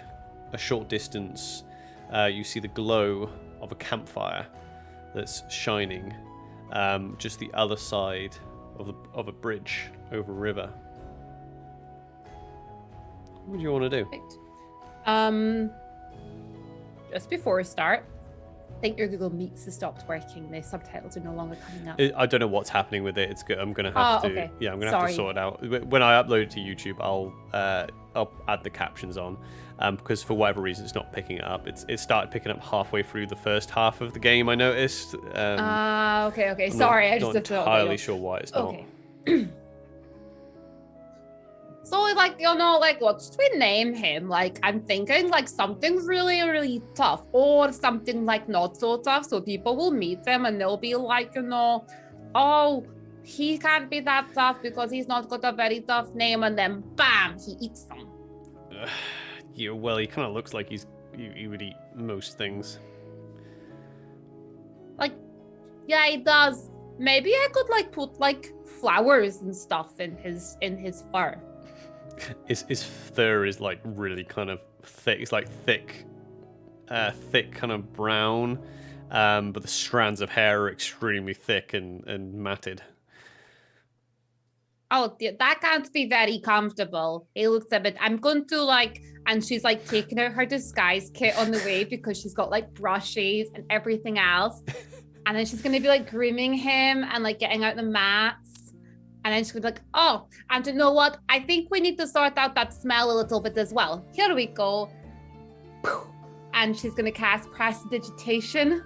a short distance, you see the glow of a campfire that's shining just the other side of a bridge over a river. What do you want to do? Right. Just before we start, I think your Google Meets has stopped working. The subtitles are no longer coming up. I don't know what's happening with it. It's good. I'm gonna have to. Okay. Yeah, I'm gonna have to sort it out. When I upload it to YouTube, I'll add the captions on, because for whatever reason it's not picking it up. It started picking up halfway through the first half of the game. I noticed. Okay. I'm Sorry, not, I just not entirely sure why it's not. Okay. So, like, what should we name him? Like, I'm thinking, like, something really, really tough or something, like, not so tough. So people will meet them and they'll be like, oh, he can't be that tough because he's not got a very tough name. And then, bam, he eats them. Yeah, well, he kind of looks like he would eat most things. Like, yeah, he does. Maybe I could, like, put, like, flowers and stuff in his fur. His fur is like really kind of thick. It's like thick kind of brown, but the strands of hair are extremely thick and matted. Oh, that can't be very comfortable. He looks a bit. I'm going to like, and she's like taking out her disguise kit on the way because she's got like brushes and everything else, and then she's going to be like grooming him and like getting out the mats. And then she's gonna be like, oh, and you know what? I think we need to sort out that smell a little bit as well. Here we go. And she's gonna cast prestidigitation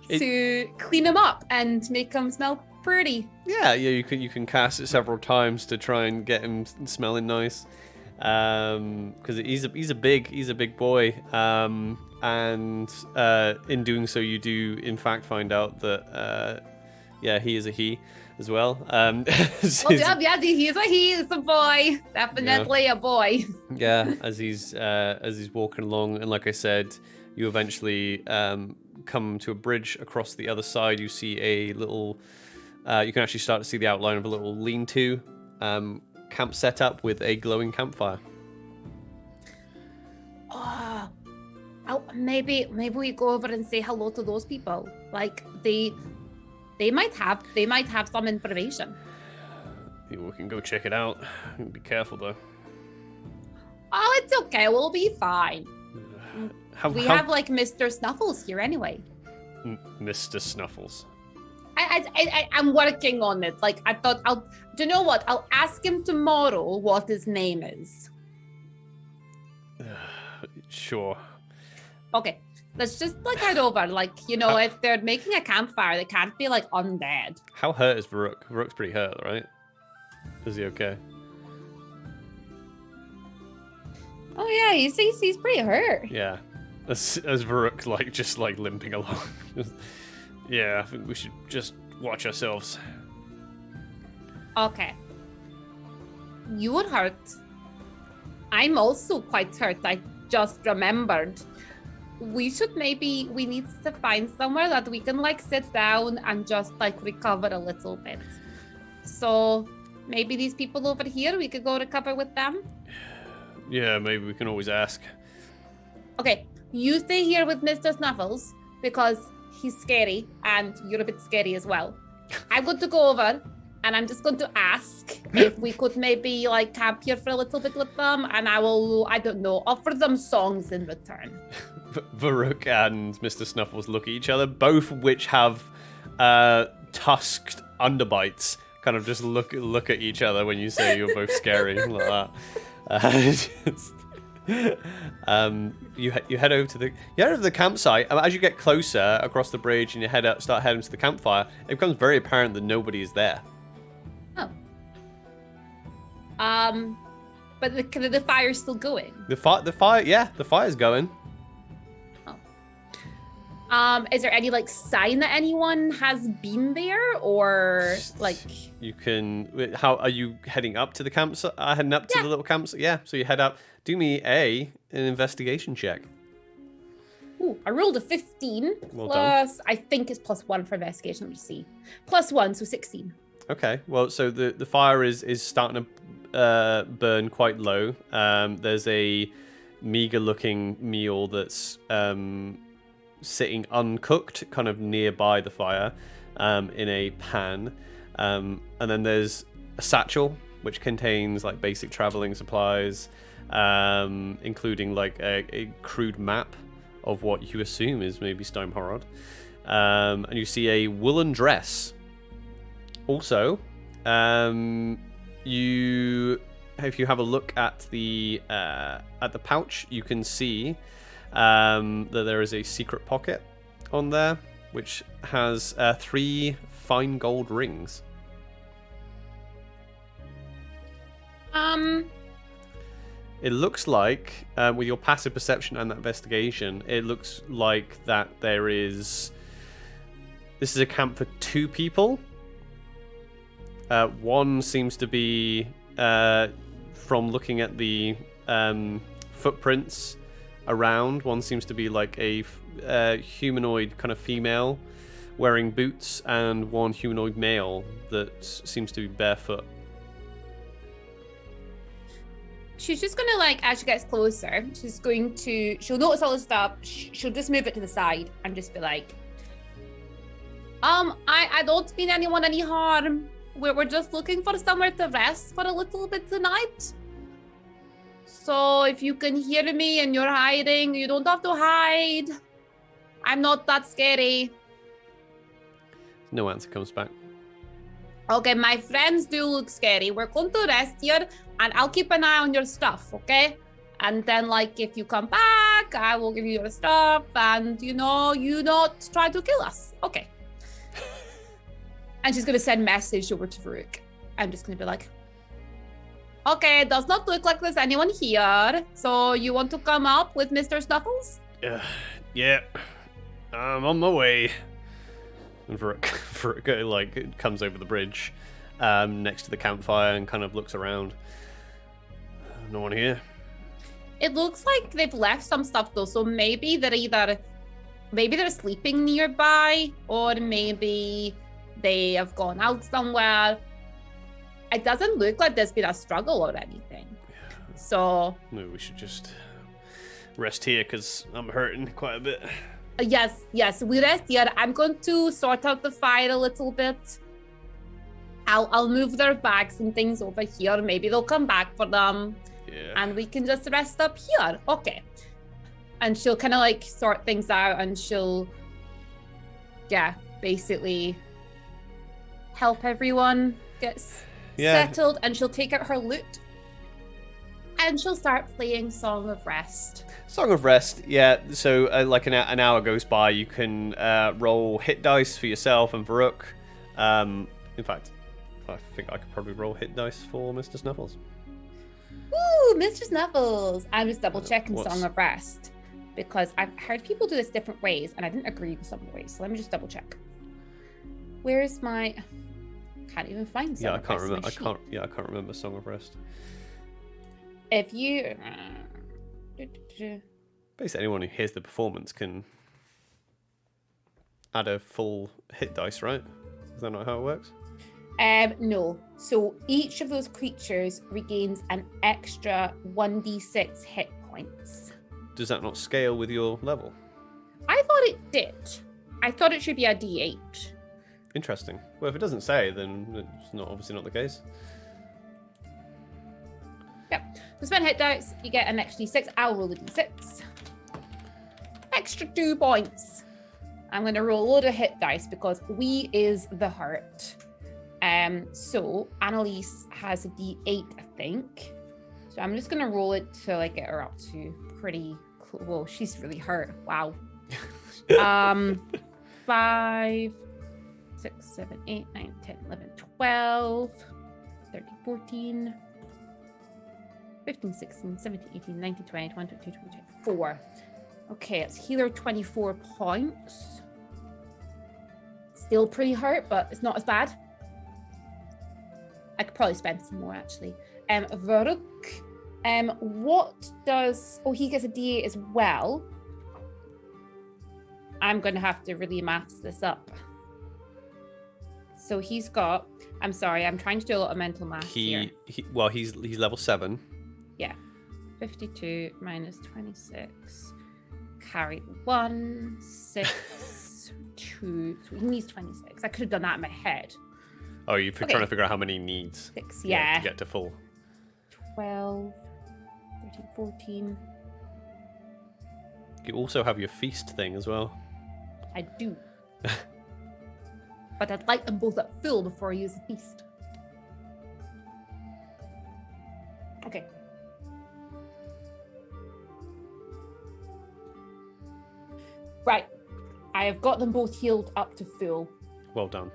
to clean him up and make him smell pretty. Yeah, you can cast it several times to try and get him smelling nice. Because he's a big boy. And in doing so, you do in fact find out that he is a he as well. He's a boy. Definitely a boy. Yeah, as he's walking along, and like I said, you eventually come to a bridge across the other side. You see a little. You can actually start to see the outline of a little lean-to camp setup with a glowing campfire. Oh, maybe we go over and say hello to those people. Like they might have some information. Yeah, we can go check it out. Be careful though. Oh, it's okay. We'll be fine. We have like Mr. Snuffles here anyway. Mr. Snuffles. I'm working on it. Like I thought do you know what? I'll ask him tomorrow what his name is. Sure. Okay. Let's just like head over. Like, if they're making a campfire, they can't be like undead. How hurt is Varuk? Varuk's pretty hurt, right? Is he okay? Oh yeah, he's pretty hurt. Yeah. As Varuk just limping along. Yeah, I think we should just watch ourselves. Okay. You were hurt. I'm also quite hurt. I just remembered. We need to find somewhere that we can like sit down and just like recover a little bit. So maybe these people over here, we could go recover with them. Yeah, maybe we can always ask. Okay, you stay here with Mr. Snuffles because he's scary and you're a bit scary as well. I'm going to go over and I'm just going to ask if we could maybe like camp here for a little bit with them, and I will, I don't know, offer them songs in return. Varuk and Mr. Snuffles look at each other, both which have tusked underbites. Kind of just look at each other when you say you're both scary like that. You head over to the campsite. As you get closer across the bridge and you start heading to the campfire, it becomes very apparent that nobody is there. Oh. But the fire's still going. The fire's going. Is there any like sign that anyone has been there, or like you can? How are you heading up to the campsite? Heading up to the little campsite. Yeah. So you head up. Do me an investigation check. Ooh, I rolled a 15 Well plus, I think it's +1 for investigation. Let me see. +1, so 16. Okay, well, so the fire is starting to burn quite low. There's a meager-looking meal that's sitting uncooked, kind of nearby the fire, in a pan. And then there's a satchel, which contains like basic traveling supplies, including like a crude map of what you assume is maybe Stonemhorod. And you see a woolen dress. Also, if you have a look at the pouch, you can see that there is a secret pocket on there, which has 3 fine gold rings. It looks like, with your passive perception and that investigation, it looks like that there is. This is a camp for 2 people. One seems to be, from looking at the footprints around, one seems to be like a humanoid kind of female wearing boots, and one humanoid male that seems to be barefoot. She's just gonna, like, as she gets closer, she'll notice all this stuff. She'll just move it to the side and just be like, I don't mean anyone any harm. We're just looking for somewhere to rest for a little bit tonight. So if you can hear me and you're hiding, you don't have to hide. I'm not that scary. No answer comes back. Okay, my friends do look scary. We're going to rest here, and I'll keep an eye on your stuff, okay? And then, like, if you come back, I will give you your stuff, and, you not try to kill us. Okay. And she's going to send message over to Farouk. I'm just going to be like, okay, it does not look like there's anyone here. So you want to come up with Mr. Snuffles? Yeah. I'm on my way. And Farouk like, comes over the bridge next to the campfire and kind of looks around. No one here? It looks like they've left some stuff, though. So maybe they're sleeping nearby, or maybe they have gone out somewhere. It doesn't look like there's been a struggle or anything. Yeah. So maybe we should just rest here, because I'm hurting quite a bit. Yes, we rest here. I'm going to sort out the fire a little bit. I'll move their bags and things over here. Maybe they'll come back for them. Yeah. And we can just rest up here. Okay. And she'll kind of like sort things out, and she'll, basically help everyone get settled. And she'll take out her lute, and she'll start playing Song of Rest. Song of Rest, yeah. So like an hour goes by, you can roll hit dice for yourself and Farouk. In fact, I think I could probably roll hit dice for Mr. Snuffles. Ooh, Mr. Snuffles. I'm just double checking Song of Rest, because I've heard people do this different ways, and I didn't agree with some of the ways. So let me just double check. Where's my? Can't even find Song of Rest. I can't remember Song of Rest. If you basically anyone who hears the performance can add a full hit dice, right? Is that not how it works? No. So each of those creatures regains an extra 1d6 hit points. Does that not scale with your level? I thought it did. I thought it should be a d8. Interesting. Well, if it doesn't say, then it's obviously not the case. Yep. So spend hit dice, you get an extra d6. I'll roll the d6. Extra 2 points. I'm going to roll a load of hit dice because we is the hurt. So Annalise has a d8, I think. So I'm just going to roll it till I get her up to pretty cool. Whoa, she's really hurt. Wow. 5, 6, 7, 8, 9, 10, 11, 12, 13, 14, 15, 16, 17, 18, 19, 20, 21, 22, 23, 24. Okay, it's healer 24 points. Still pretty hurt, but it's not as bad. I could probably spend some more, actually. Varuk, what does... Oh, he gets a D8 as well. I'm going to have to really maths this up. So he's got... I'm sorry, I'm trying to do a lot of mental maths here. He's level 7. Yeah. 52 minus 26. Carry 1, 6, 2. So he needs 26. I could have done that in my head. Oh, you're trying to figure out how many he needs. 6, yeah. To get to full. 12, 13, 14. You also have your feast thing as well. I do. But I'd like them both at full before I use the feast. Okay. Right. I have got them both healed up to full. Well done.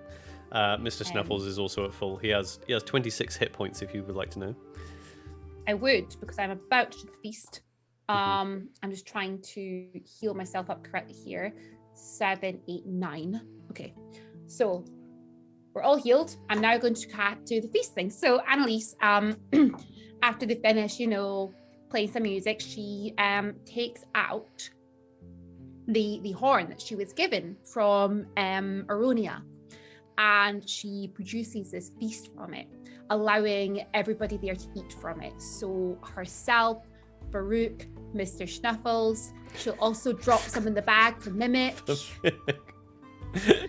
Mr. Snuffles is also at full. He has 26 hit points if you would like to know. I would, because I'm about to feast. I'm just trying to heal myself up correctly here. 7, 8, 9. Okay. So we're all healed. I'm now going to do the feast thing. So Annalise, after they finish, playing some music, she takes out the horn that she was given from Aronia, and she produces this feast from it, allowing everybody there to eat from it. So herself, Farouk, Mr. Snuffles. She'll also drop some in the bag for Mimic.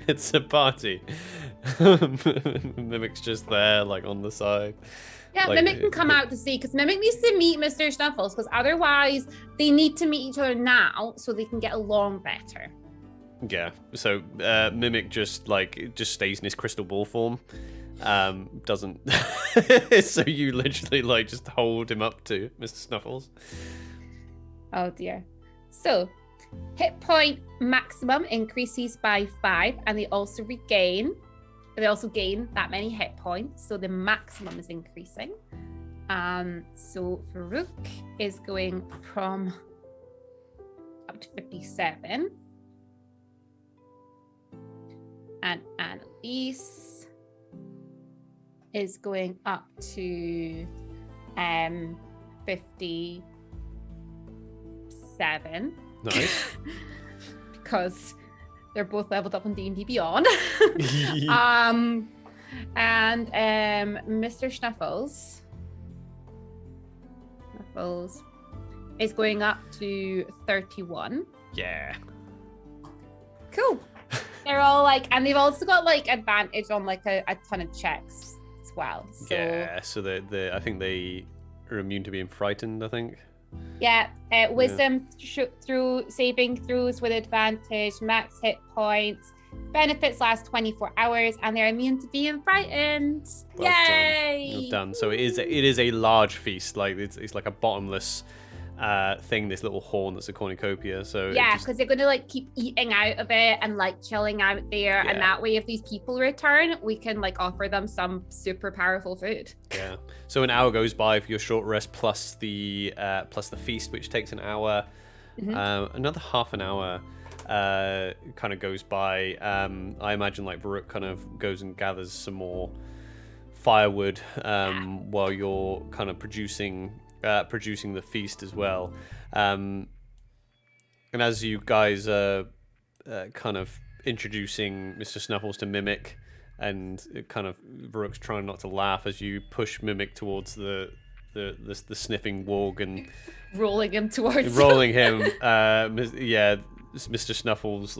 It's a party. Mimic's just there, like on the side. Yeah, like, Mimic can come out to see, because Mimic needs to meet Mr. Snuffles, because otherwise they need to meet each other now so they can get along better. Yeah, so Mimic just stays in his crystal ball form. Doesn't. So you literally just hold him up to Mr. Snuffles. Oh dear. So hit point maximum increases by 5, and they also gain that many hit points, so the maximum is increasing. So Farouk is going from up to 57, and Annalise is going up to 57. Nice. Because they're both leveled up on D&D Beyond. And Mr. Snuffles is going up to 31. Yeah. Cool. They're all and they've also got advantage on a ton of checks as well. So, yeah, so I think they are immune to being frightened, I think. Yeah, wisdom through saving throws with advantage, max hit points, benefits last 24 hours, and they're immune to being frightened. Well Yay! Well done. So it is a large feast. It's like a bottomless thing. This little horn that's a cornucopia. So yeah, because they're going to keep eating out of it and chilling out there, and that way, if these people return, we can offer them some super powerful food. Yeah. So an hour goes by for your short rest plus the feast, which takes an hour. Mm-hmm. Another half an hour kind of goes by. I imagine Varuk kind of goes and gathers some more firewood while you're kind of producing the feast as well. And as you guys are kind of introducing Mr. Snuffles to Mimic, and kind of Varuk's trying not to laugh as you push Mimic towards the sniffing warg and rolling him towards him. Mr. Snuffles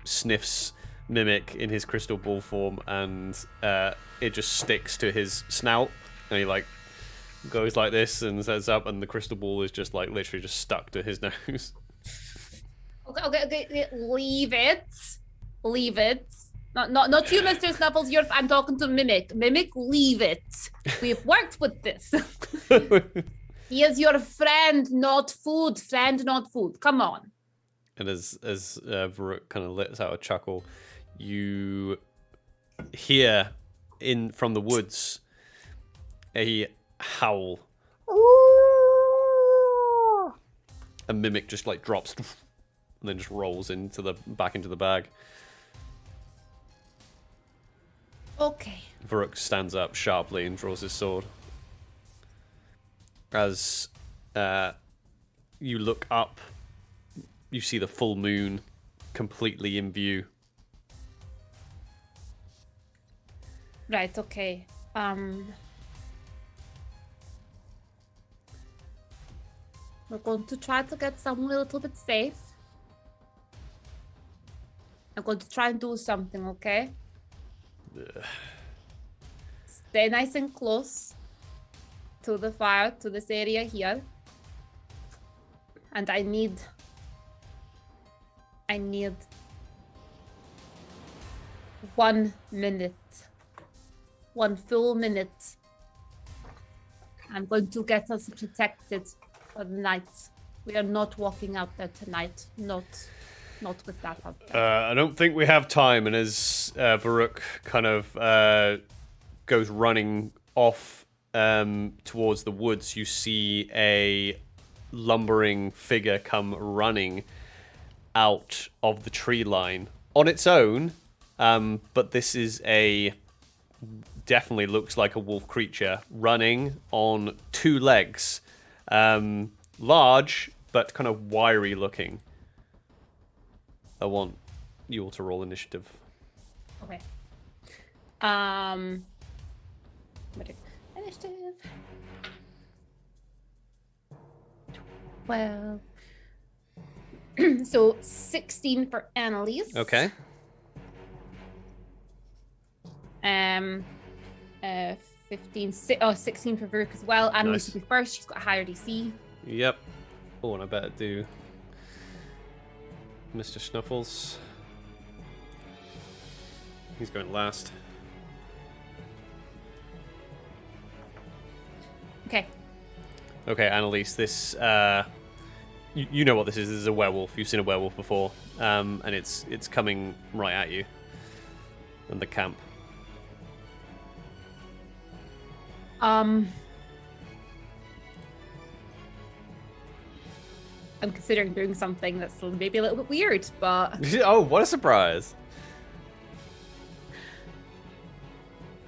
sniffs Mimic in his crystal ball form, and it just sticks to his snout, and he goes like this and sets up, and the crystal ball is just literally just stuck to his nose. Okay. Leave it. Not you, Mr. Snuffles. I'm talking to Mimic. Mimic, leave it. We've worked with this. He is your friend, not food. Friend, not food. Come on. And as Varuk kind of lets out a chuckle, you hear from the woods a howl. A Mimic just drops and then just rolls back into the bag. Okay. Varuk stands up sharply and draws his sword. As you look up, you see the full moon completely in view. Right, okay. We're going to try to get somewhere a little bit safe. I'm going to try and do something, okay? Ugh. Stay nice and close to the fire, to this area here. And I need 1 minute. 1 full minute. I'm going to get us protected for the night. We are not walking out there tonight. Not with that out there. I don't think we have time. And as Varuk kind of goes running off towards the woods, you see a lumbering figure come running out of the tree line on its own. But this is definitely looks like a wolf creature running on 2 legs. Large, but kind of wiry looking. I want you all to roll initiative. Okay. Initiative. Well, so 16 for Annalise. Okay. 16 for Varuk as well. Annalise will be first. She's got a higher DC. Yep. Oh, and I better do Mr. Snuffles. He's going last. Okay. Okay, Annalise, this you know what this is. This is a werewolf. You've seen a werewolf before. And it's coming right at you. And the camp. I'm considering doing something that's maybe a little bit weird, but Oh, what a surprise.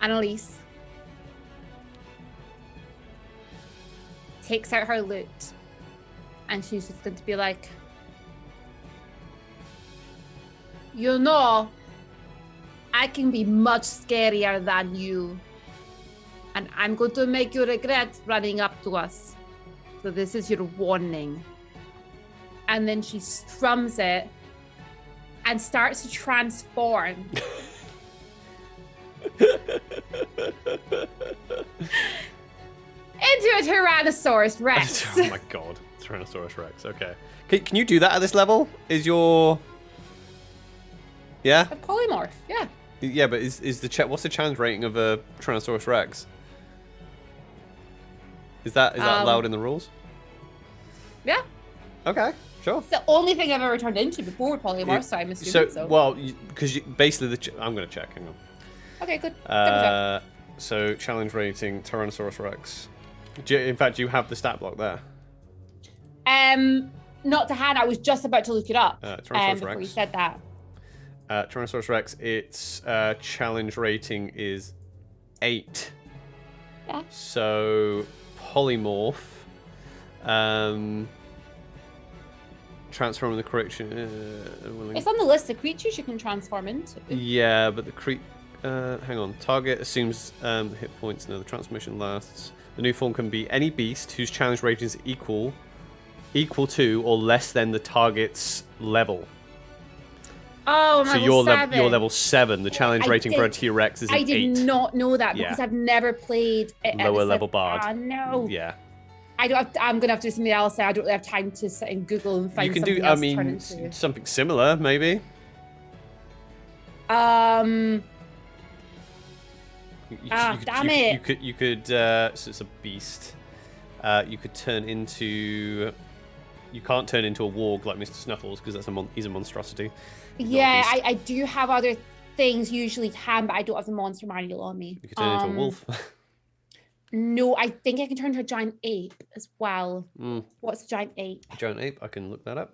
Annalise takes out her lute and she's just going to be like, you know, I can be much scarier than you. And I'm going to make you regret running up to us. So this is your warning. And then she strums it and starts to transform. Into a Tyrannosaurus Rex. Oh my god. Tyrannosaurus Rex, okay. Can you do that at this level? Is your... Yeah? A polymorph, yeah. Yeah, but is the what's the challenge rating of a Tyrannosaurus Rex? Is that allowed in the rules? Yeah. Okay, sure. It's the only thing I've ever turned into before polymorph, so I'm assuming so. Well, because basically I'm going to check, hang on. Okay, good. So, challenge rating, Tyrannosaurus Rex. In fact, do you have the stat block there? Not to hand, I was just about to look it up Tyrannosaurus before Rex. you said that. Tyrannosaurus Rex, its challenge rating is 8. Yeah. So, polymorph. Transform the correction. It's on the list of creatures you can transform into. Yeah, but the hang on. Target assumes hit points. No, the transformation lasts. The new form can be any beast whose challenge rating is equal to or less than the target's level. Oh, so you're level 7. The challenge rating for a T-Rex is an 8. I did not know that because I've never played it lower level bard. Oh no. Yeah. I'm gonna have to do something else. I don't really have time to sit in Google and find something else to turn into. Something similar, maybe. Damn it! You could. So it's a beast. You could turn into. You can't turn into a warg like Mr. Snuffles because he's a monstrosity. Yeah, I do have other things usually can, but I don't have the monster manual on me. You could turn into a wolf. No, I think I can turn into a giant ape as well. Mm. What's a giant ape? Giant ape, I can look that up.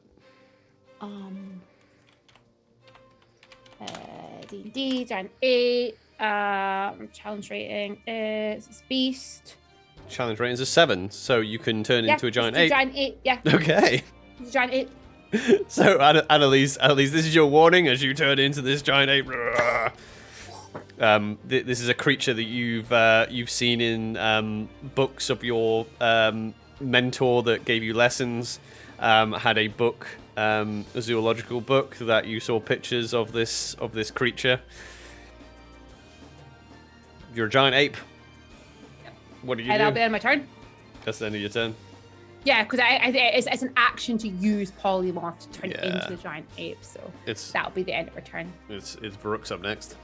D&D, giant ape. Challenge rating is beast. Challenge rating is a 7, so you can turn into a giant ape. Giant ape, yeah. Okay. It's a giant ape. So, Annalise, this is your warning as you turn into this giant ape. This is a creature that you've seen in books of your mentor that gave you lessons. Had a book, a zoological book that you saw pictures of this creature. You're a giant ape. Yep. What do you do? And that'll be on my turn. That's the end of your turn. Yeah, because it's an action to use polymorph to turn it into a giant ape, so that'll be the end of our turn. It's Varuk's up next.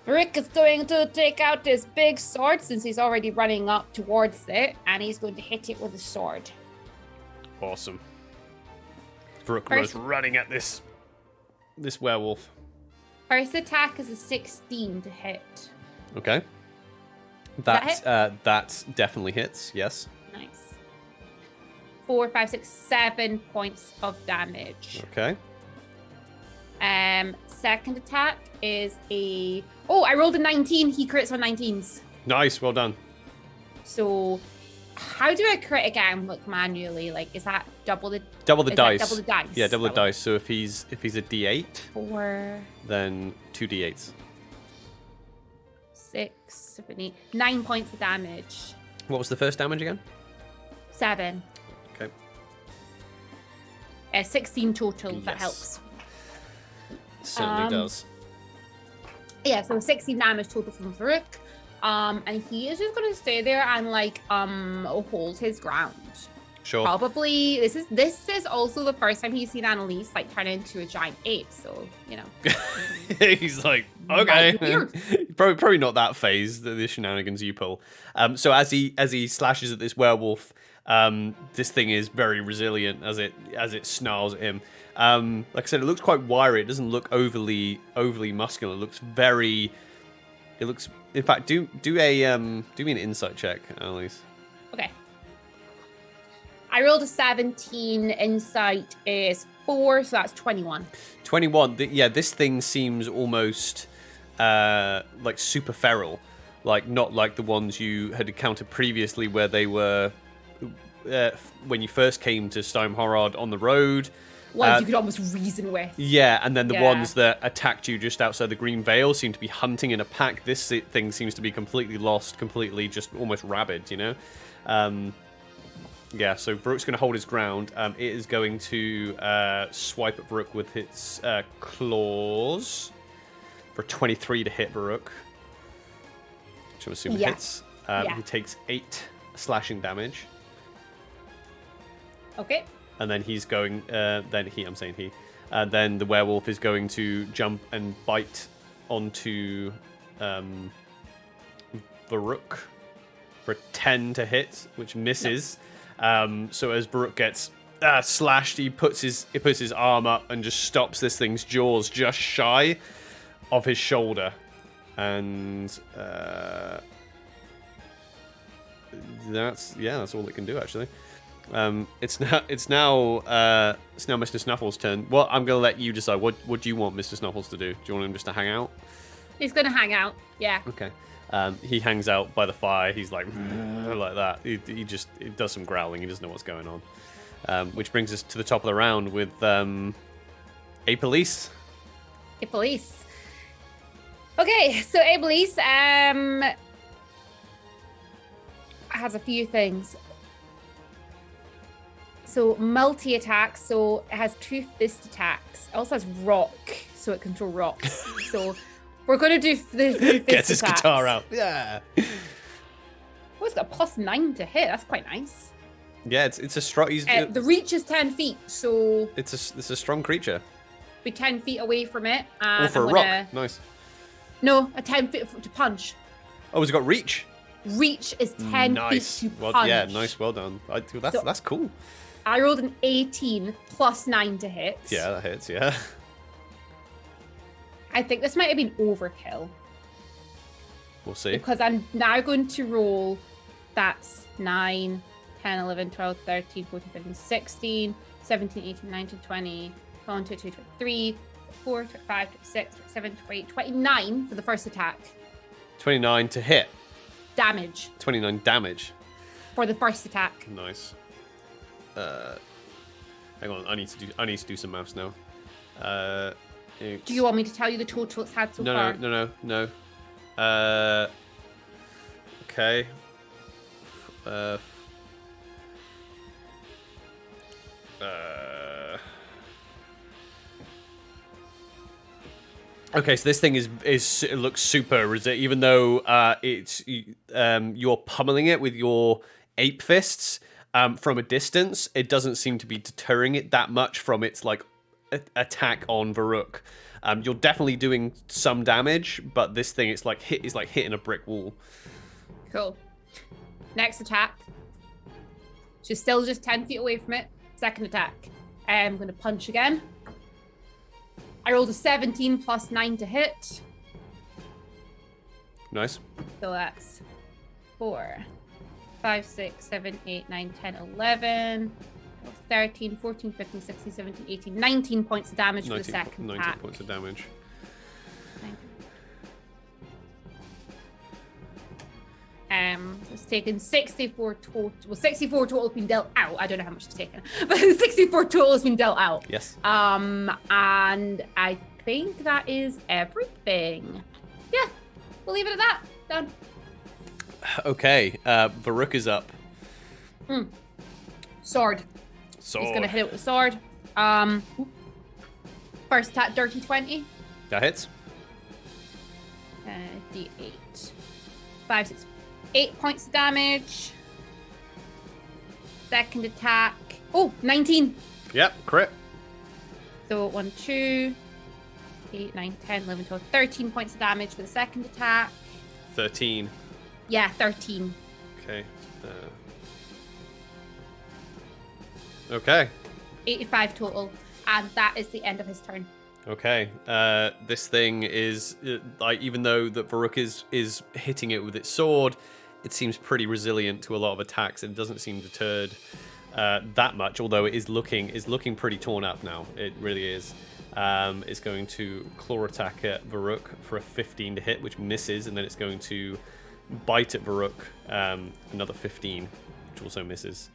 Varuk is going to take out this big sword since he's already running up towards it, and he's going to hit it with a sword. Awesome. Varuk goes running at this werewolf. First attack is a 16 to hit. Okay. That definitely hits. Yes. Nice. 4, 5, 6, 7 points of damage. Okay. Second attack is I rolled a 19. He crits on 19s. Nice. Well done. So, how do I crit again? Like manually? Like, is that double the dice? Double the dice. Yeah, double the dice. So if he's a D8, 4, then 2 D8s. 6, 7, 8, 9 points of damage. What was the first damage again? 7. Okay. 16 total. If that helps. Certainly does. Yeah, so 16 damage total from Varuk. And he is just gonna stay there and hold his ground. Sure. Probably this is also the first time he's seen Annalise turn into a giant ape, so He's like, okay. probably not that phased, the shenanigans you pull. So as he slashes at this werewolf, this thing is very resilient as it snarls at him. Like I said, it looks quite wiry. It doesn't look overly muscular. It looks. In fact, do me an insight check, Annalise. Okay. I rolled a 17. Insight is 4, so that's 21. 21. This thing seems almost like super feral, like not like the ones you had encountered previously, where they were when you first came to Steimhorod on the road. Ones you could almost reason with. Yeah, and then the ones that attacked you just outside the Green Veil seem to be hunting in a pack. This thing seems to be completely lost, completely just almost rabid, you know? Yeah, so Varuk's going to hold his ground. It is going to swipe at Varuk with its claws for 23 to hit Varuk, which I'm assuming hits. He takes 8 slashing damage. Okay. And then he's going. Then the werewolf is going to jump and bite onto Varuk for 10 to hit, which misses. So as Varuk gets slashed, he puts his arm up and just stops this thing's jaws just shy of his shoulder, and that's all it can do actually. It's now Mr. Snuffles' turn. Well, I'm gonna let you decide. What do you want Mr. Snuffles to do? Do you want him just to hang out? He's gonna hang out. Yeah. Okay. He hangs out by the fire. He's like that. He does some growling. He doesn't know what's going on. Which brings us to the top of the round with a police. A police. Okay, so a police has a few things. So multi-attack, so it has 2 fist attacks. It also has rock, so it can throw rocks. So we're going to do the fist Gets his attacks. guitar out. Yeah. Oh, it's got a +9 to hit. That's quite nice. Yeah, it's a strong. The reach is 10 feet, so it's a strong creature. Be 10 feet away from it. For a rock. Nice. No, a 10 feet to punch. Oh, has it got reach? Reach is 10 feet to punch. Yeah, nice. Well done. That's cool. I rolled an 18 +9 to hit. Yeah, that hits, yeah. I think this might have been overkill. We'll see. Because I'm now going to roll, that's 9, 10, 11, 12, 13, 14, 15, 16, 17, 18, 19, 20, 21, 22, 23, 24, 25, 26, 27, 28, 29 for the first attack. 29 to hit. Damage. 29 damage. For the first attack. Nice. Hang on, I need to do some maths now. Do you want me to tell you the total it's had so far? No. Okay. Okay, so this thing it looks super resilient, even though it's you're pummeling it with your ape fists from a distance. It doesn't seem to be deterring it that much from its like attack on Varuk. You're definitely doing some damage, but this thing is like hitting a brick wall. Cool. Next attack. She's still just 10 feet away from it. Second attack. I'm going to punch again. I rolled a 17 plus 9 to hit. Nice. So that's 4, 5, 6, 7, 8, 9, 10, 11, 13, 14, 15, 16, 17, 18, 19 points of damage for the second 19 attack. points of damage. It's taken 64 total. Well, 64 total has been dealt out. I don't know how much it's taken, but 64 total has been dealt out. Yes. And I think that is everything. Yeah, we'll leave it at that. Done. Okay, Varuk is up. Sword. He's gonna hit it with a sword. First attack, dirty 20. That hits. D8. 5, 6, 8 points of damage. Second attack. Oh, 19. Yep, crit. So 1, 2, 8, 9, 10, 11, 12, 13 points of damage for the second attack. 13. Yeah, 13. Okay. Okay. 85 total. And that is the end of his turn. Okay. This thing is like, even though that Varuk is hitting it with its sword, it seems pretty resilient to a lot of attacks and doesn't seem deterred that much. Although it is looking pretty torn up now. It really is. It's going to claw attack at Varuk for a 15 to hit, which misses, and then it's going to bite at Varuk, another 15, which also misses.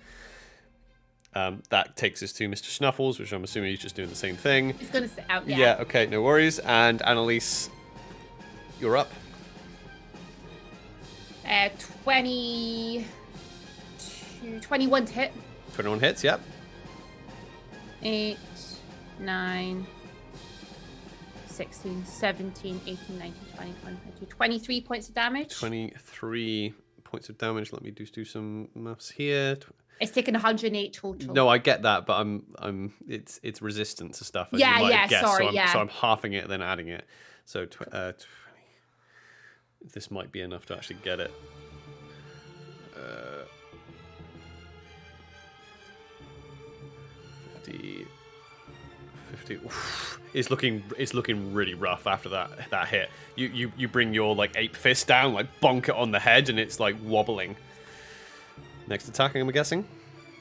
That takes us to Mr. Snuffles, which I'm assuming he's just doing the same thing. He's going to sit out, yeah. Yeah, okay, no worries. And Annalise, you're up. 21 to hit. 21 hits, yep. 8, 9, 16, 17, 18, 19, 20, 21, 22, 23 points of damage. 23 points of damage. Let me do some maths here. It's taken 108 total. No, I get that, but it's resistant to stuff. As yeah, you might have guessed, sorry, so I'm halving it and then adding it. So 20. This might be enough to actually get it. 50. Oof. It's looking really rough after that hit. You bring your like ape fist down, like bonk it on the head, and it's like wobbling. Next attacking, I'm guessing.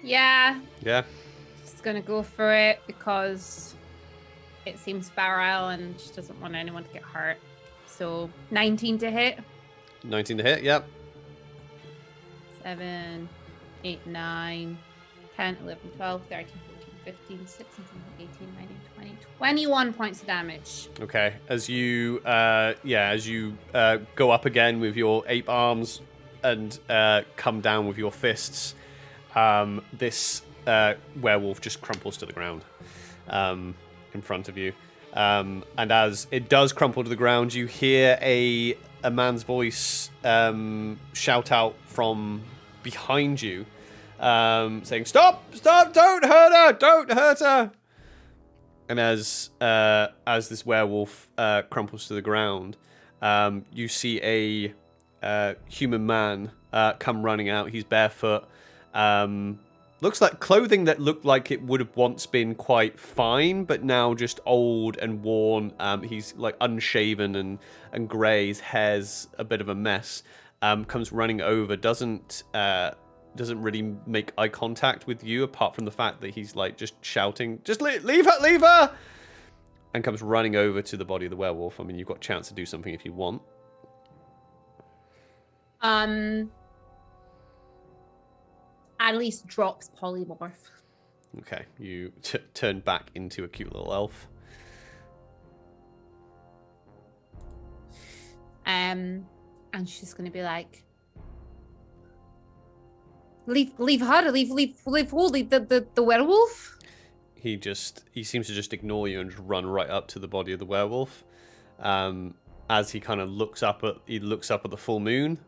Yeah. Yeah. Just gonna go for it because it seems feral and just doesn't want anyone to get hurt. So 19 to hit. 19 to hit. Yep. 7, 8, 9, 10, 11, 12, 13, 14, 15, 16, 17, 18, 19, 20, 21 points of damage. Okay. As you go up again with your ape arms and come down with your fists, this werewolf just crumples to the ground in front of you. And as it does crumple to the ground, you hear a man's voice shout out from behind you, saying, "Stop! Stop! Don't hurt her! And as this werewolf crumples to the ground, you see a human man come running out. He's barefoot. Looks like clothing that looked like it would have once been quite fine, but now just old and worn. He's like unshaven and grey. His hair's a bit of a mess. Comes running over. Doesn't really make eye contact with you, apart from the fact that he's like just shouting, "Just leave her!" And comes running over to the body of the werewolf. I mean, you've got a chance to do something if you want. At least drops polymorph. Okay, you turn back into a cute little elf. And she's gonna be like, leave her, leave who? Leave the werewolf? He seems to just ignore you and just run right up to the body of the werewolf. As he kind of looks up at the full moon,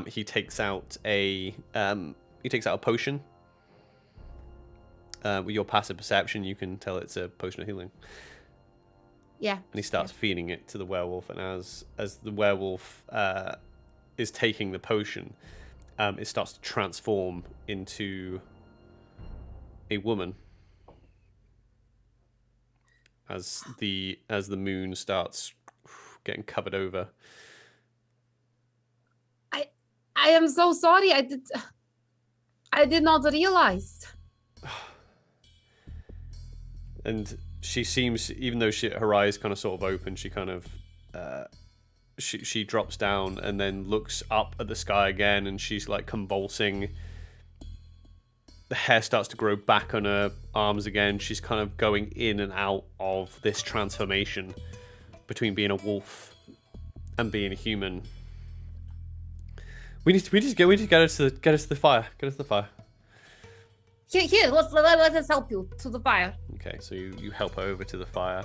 he takes out a potion. With your passive perception, you can tell it's a potion of healing. Yeah. And he starts feeding it to the werewolf, and as the werewolf is taking the potion, it starts to transform into a woman. As the moon starts getting covered over. I am so sorry. I did not realize. And she seems, even though her eyes kind of sort of open, she kind of she drops down and then looks up at the sky again, and she's like convulsing. The hair starts to grow back on her arms again. She's kind of going in and out of this transformation between being a wolf and being a human. We need to get us to the fire. Get us to the fire. Here, let us help you to the fire. Okay, so you help her over to the fire.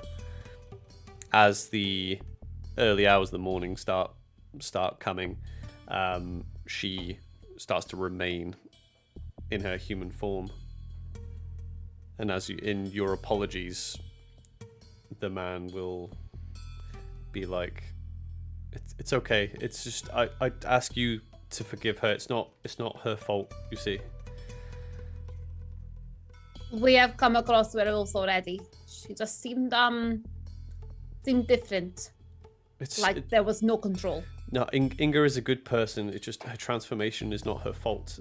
As the early hours of the morning start coming, she starts to remain in her human form. And in your apologies, the man will be like, "It's okay. It's just I ask you to forgive her. It's not her fault. You see." We have come across werewolves already. She just seemed different. There was no control. No, Inga is a good person. It's just her transformation is not her fault.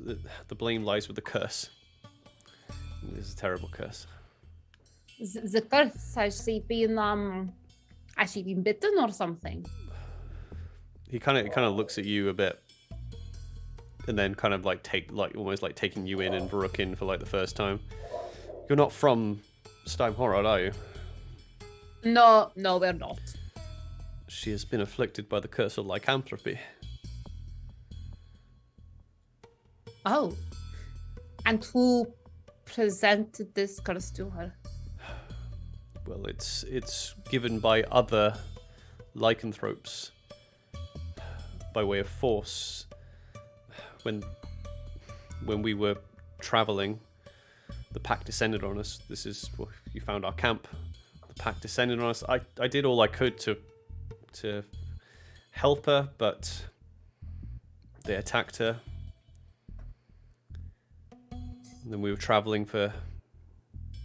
The blame lies with the curse. It is a terrible curse. The curse, has she been bitten or something? He kind of looks at you a bit, and then kind of almost like taking you in and Varuk in for like the first time. You're not from Steimhorrod, are you? No, we're not. She has been afflicted by the curse of lycanthropy. Oh. And who presented this curse to her? Well, it's given by other lycanthropes by way of force. When we were traveling, the pack descended on us. This is you found our camp. The pack descended on us. I did all I could to help her, but they attacked her. And then we were traveling for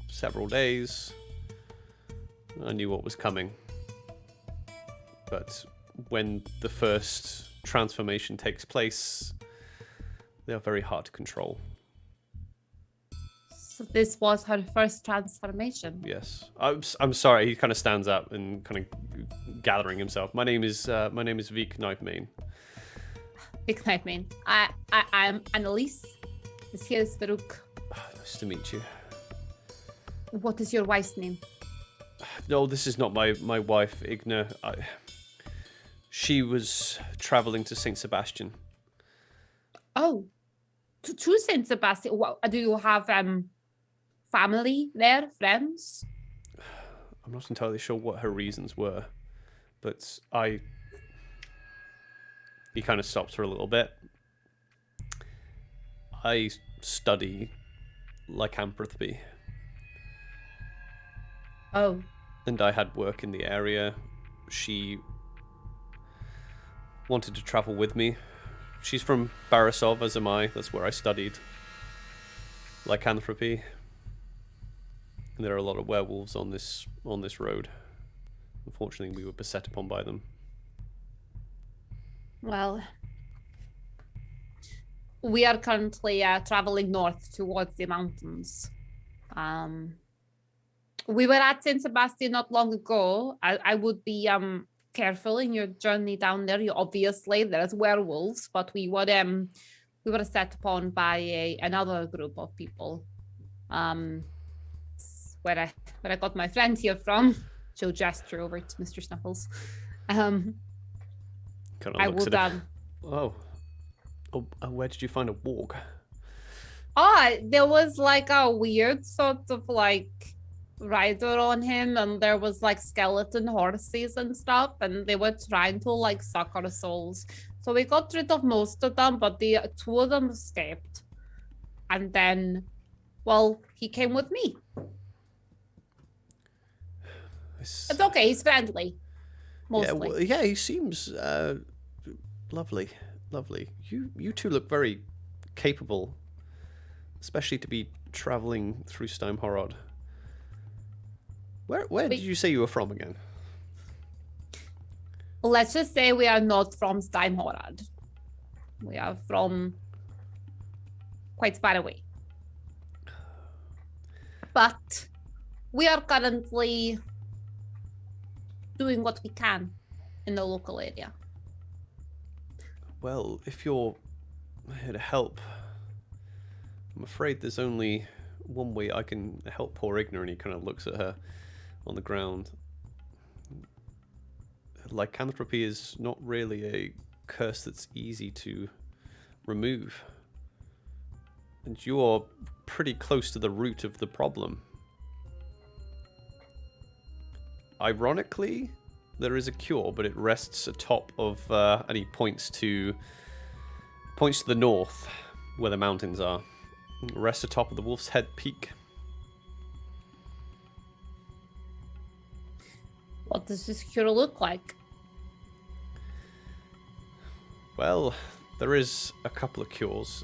several days. I knew what was coming. But when the first transformation takes place, they are very hard to control. So this was her first transformation? Yes. I'm sorry. He kind of stands up and kind of gathering himself. My name is Vik Knifemane. Vik Knifemane. I'm Annalise. This here is Varuk. Nice to meet you. What is your wife's name? No, this is not my wife, Igna. She was traveling to Saint Sebastian. Oh, to Saint Sebastian. Do you have family there, friends? I'm not entirely sure what her reasons were, but he kind of stops for a little bit. I study lycanthropy. Oh. And I had work in the area. She wanted to travel with me. She's from Barisov, as am I. That's where I studied lycanthropy. And there are a lot of werewolves on this road. Unfortunately, we were beset upon by them. Well, we are currently traveling north towards the mountains. We were at Saint Sebastian not long ago. I would be careful in your journey down there. Obviously, there's werewolves, but we were set upon by another group of people. where I got my friend here from. She'll gesture over to Mr. Snuffles. Kind of I looks would at it. Oh, where did you find a warg? There was like a weird sort of like rider on him, and there was like skeleton horses and stuff, and they were trying to like suck our souls. So we got rid of most of them, but the two of them escaped. And then, well, he came with me. It's okay, he's friendly. Mostly. Yeah, he seems lovely. You two look very capable, especially to be traveling through Steimhorod. Where did you say you were from again? Let's just say we are not from Steimhorod. We are from quite far away. But we are currently doing what we can in the local area. Well, if you're here to help, I'm afraid there's only one way I can help poor Igna, and he kind of looks at her on the ground. Lycanthropy is not really a curse that's easy to remove. And you're pretty close to the root of the problem. Ironically, there is a cure, but it rests atop of, and he points to the north, where the mountains are. It rests atop of the Wolf's Head Peak. What does this cure look like? Well, there is a couple of cures.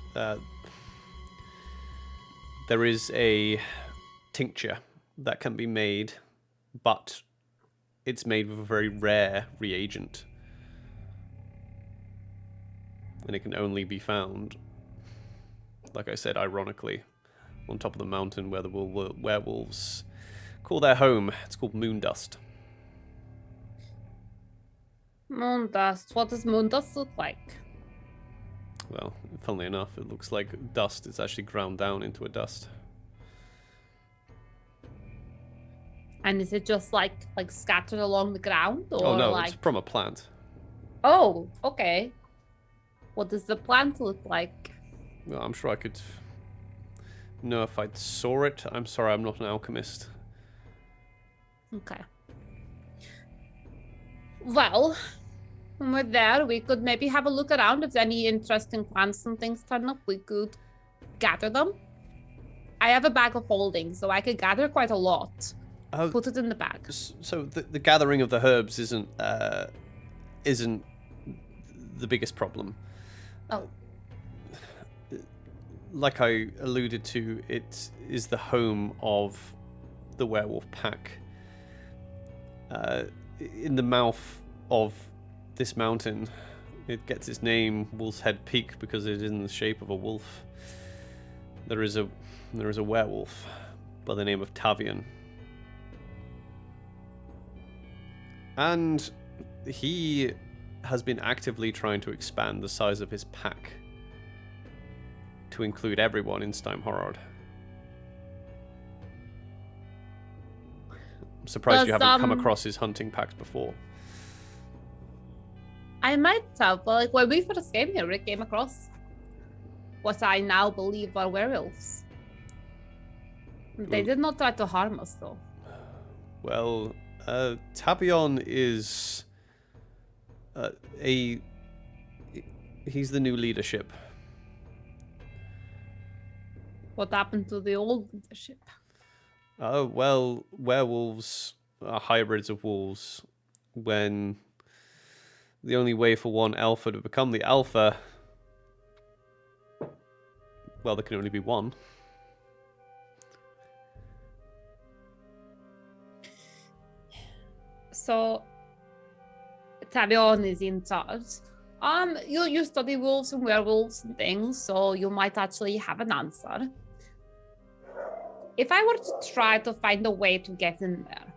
There is a tincture that can be made, but it's made with a very rare reagent. And it can only be found, like I said, ironically, on top of the mountain where the werewolves call their home. It's called Moondust. Moondust. What does moondust look like? Well, funnily enough, it looks like dust is actually ground down into a dust. And is it just like scattered along the ground, or Oh no, like... it's from a plant. Oh, okay. What does the plant look like? Well, I'm sure I could know if I saw it. I'm sorry, I'm not an alchemist. Okay. Well, when we're there, we could maybe have a look around. If any interesting plants and things turn up, we could gather them. I have a bag of holding, so I could gather quite a lot. Put it in the bag. So the gathering of the herbs isn't the biggest problem. Oh. Like I alluded to, it is the home of the werewolf pack. In the mouth of this mountain, it gets its name Wolf's Head Peak because it is in the shape of a wolf. There is a werewolf by the name of Tavian. And he has been actively trying to expand the size of his pack to include everyone in Steimhorod. I'm surprised you haven't come across his hunting packs before. I might have, but like when we first came here, we came across what I now believe are werewolves. They did not try to harm us, though. Well, Tavion is he's the new leadership. What happened to the old leadership? Well, werewolves are hybrids of wolves. When the only way for one alpha to become the alpha, well, there can only be one. So, Tavion is in charge. You study wolves and werewolves and things, so you might actually have an answer. If I were to try to find a way to get in there,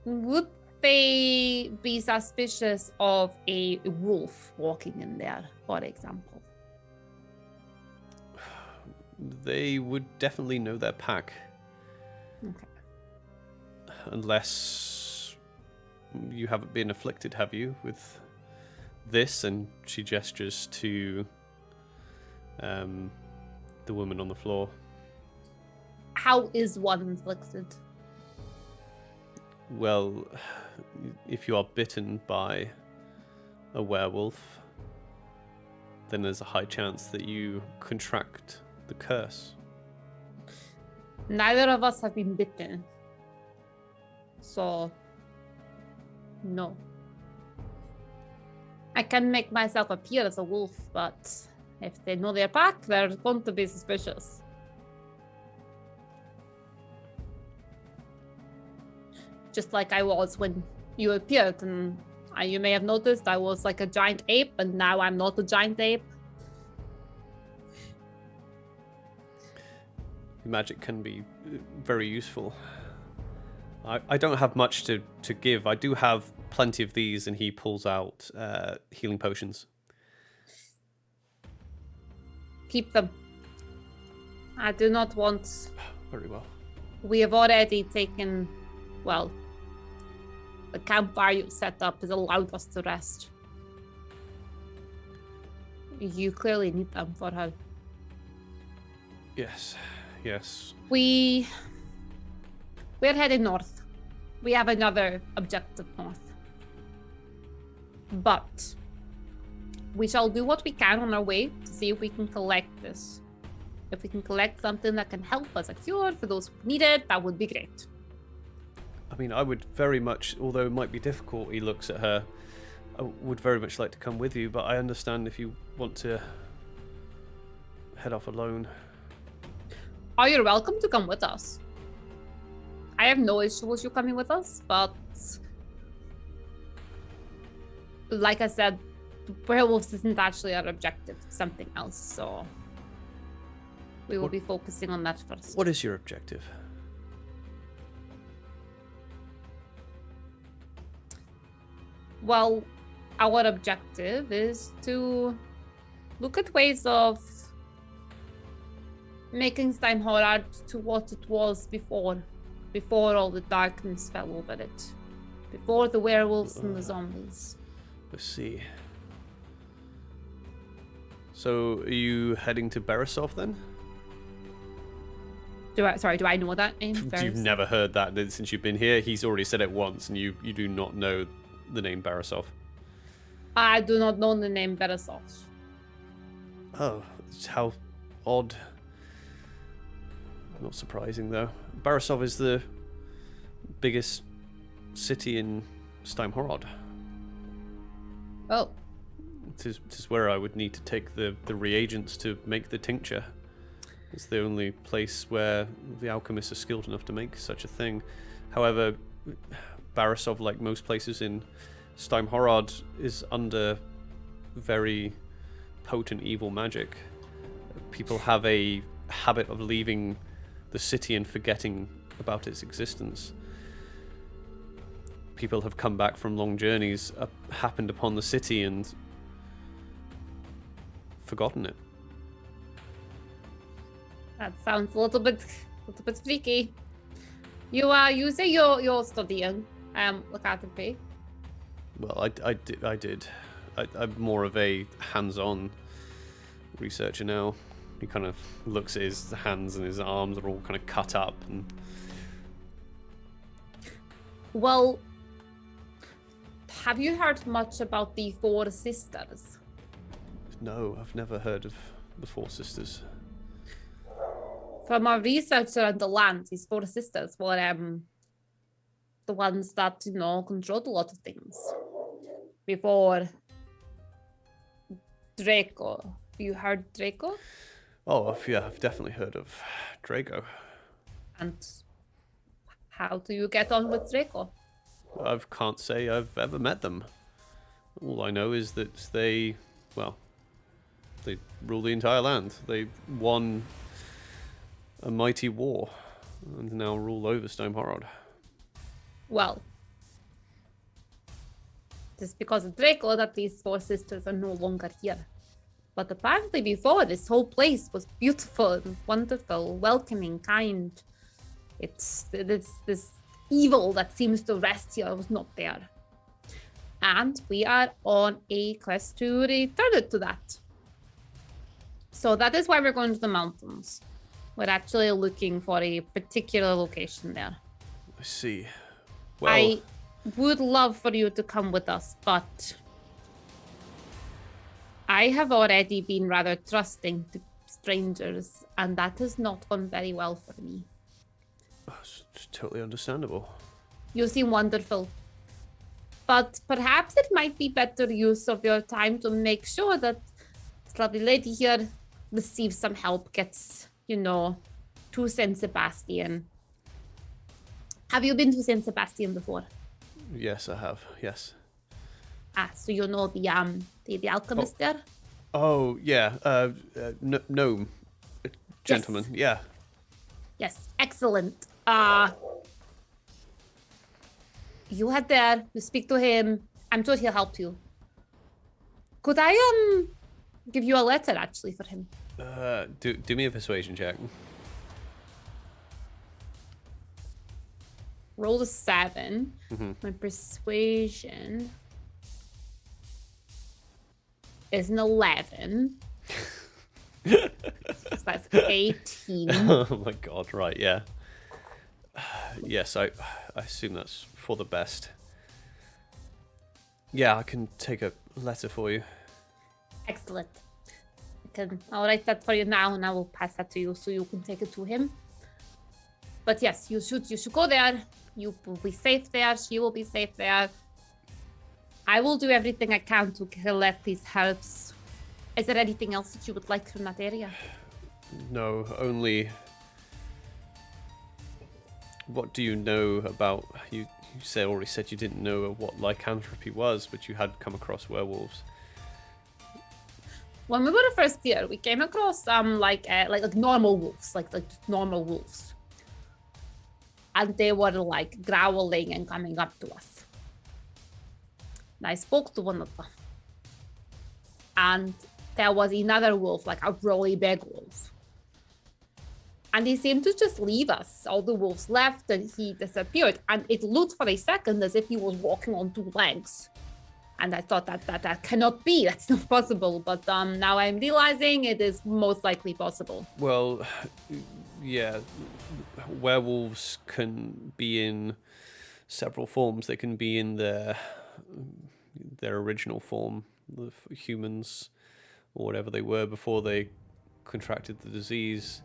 would they be suspicious of a wolf walking in there, for example? They would definitely know their pack. Okay. Unless you haven't been afflicted, have you, with this? And she gestures to the woman on the floor. How is one inflicted? Well, if you are bitten by a werewolf, then there's a high chance that you contract the curse. Neither of us have been bitten. So, no. I can make myself appear as a wolf, but if they know their pack, they're going to be suspicious. Just like I was when you appeared, and you may have noticed I was like a giant ape, and now I'm not a giant ape. Magic can be very useful. I don't have much to give. I do have plenty of these, and he pulls out healing potions. Keep them. I do not want... Very well. We have already taken... Well, the campfire you set up has allowed us to rest. You clearly need them for her. Yes. We're heading north. We have another objective north. But we shall do what we can on our way to see if we can collect this. If we can collect something that can help us a cure for those who need it, that would be great. I mean, I would very much, although it might be difficult, he looks at her, I would very much like to come with you, but I understand if you want to head off alone. Oh, you're welcome to come with us. I have no issue with you coming with us, but like I said, werewolves isn't actually our objective, something else, so we will be focusing on that first. What is your objective? Well, our objective is to look at ways of making Steinhorad to what it was before all the darkness fell over it, before the werewolves and the zombies. Let's see. So, are you heading to Beresov then? Do I know that name? You've never heard that since you've been here. He's already said it once, and you do not know the name Beresov. I do not know the name Beresov. Oh, how odd. Not surprising, though. Beresov is the biggest city in Steinhorod. Oh. It is where I would need to take the reagents to make the tincture. It's the only place where the alchemists are skilled enough to make such a thing. However, Beresov, like most places in Steinhorod, is under very potent evil magic. People have a habit of leaving the city and forgetting about its existence. People have come back from long journeys, happened upon the city and forgotten it. That sounds a little bit freaky. You say you're studying lycanthropy. Well, I did. I'm more of a hands-on researcher now. He kind of looks at his hands, and his arms are all kind of cut up. And well, have you heard much about the Four Sisters? No, I've never heard of the Four Sisters. From our research around the land, these Four Sisters were the ones that, controlled a lot of things. Before Draco. Have you heard Draco? Oh, yeah, I've definitely heard of Draco. And how do you get on with Draco? I can't say I've ever met them. All I know is that they rule the entire land. They won a mighty war and now rule over Steinhorod. Well, it's because of Draco that these Four Sisters are no longer here. But apparently before, this whole place was beautiful and wonderful, welcoming, kind. It's this evil that seems to rest here was not there. And we are on a quest to return it to that. So that is why we're going to the mountains. We're actually looking for a particular location there. I see. Well, I would love for you to come with us, but I have already been rather trusting to strangers, and that has not gone very well for me. it's totally understandable. You seem wonderful. But perhaps it might be better use of your time to make sure that this lovely lady here receives some help, gets, to San Sebastian. Have you been to San Sebastian before? Yes, I have. Yes. So you know the alchemist there? Oh, yeah. Gnome. Gentleman. Yes. Yeah. Yes, excellent. You head there, you speak to him. I'm sure he'll help you. Could I give you a letter actually for him? Do me a persuasion check. Roll a 7. My persuasion is an 11. So that's 18. Oh my god, right, yeah. Yes, I assume that's for the best. Yeah, I can take a letter for you. Excellent. I'll write that for you now, and I will pass that to you so you can take it to him. But yes, you should go there. You will be safe there. She will be safe there. I will do everything I can to collect these herbs. Is there anything else that you would like from that area? No, only... What do you know about... You already said you didn't know what lycanthropy was, but you had come across werewolves. When we were first here, we came across like normal wolves, like normal wolves. And they were like growling and coming up to us. And I spoke to one of them. And there was another wolf, like a really big wolf. And he seemed to just leave us. All the wolves left and he disappeared. And it looked for a second as if he was walking on 2 legs. And I thought that cannot be. That's not possible. But now I'm realizing it is most likely possible. Well, yeah. Werewolves can be in several forms. They can be in their original form, the humans, or whatever they were before they contracted the disease,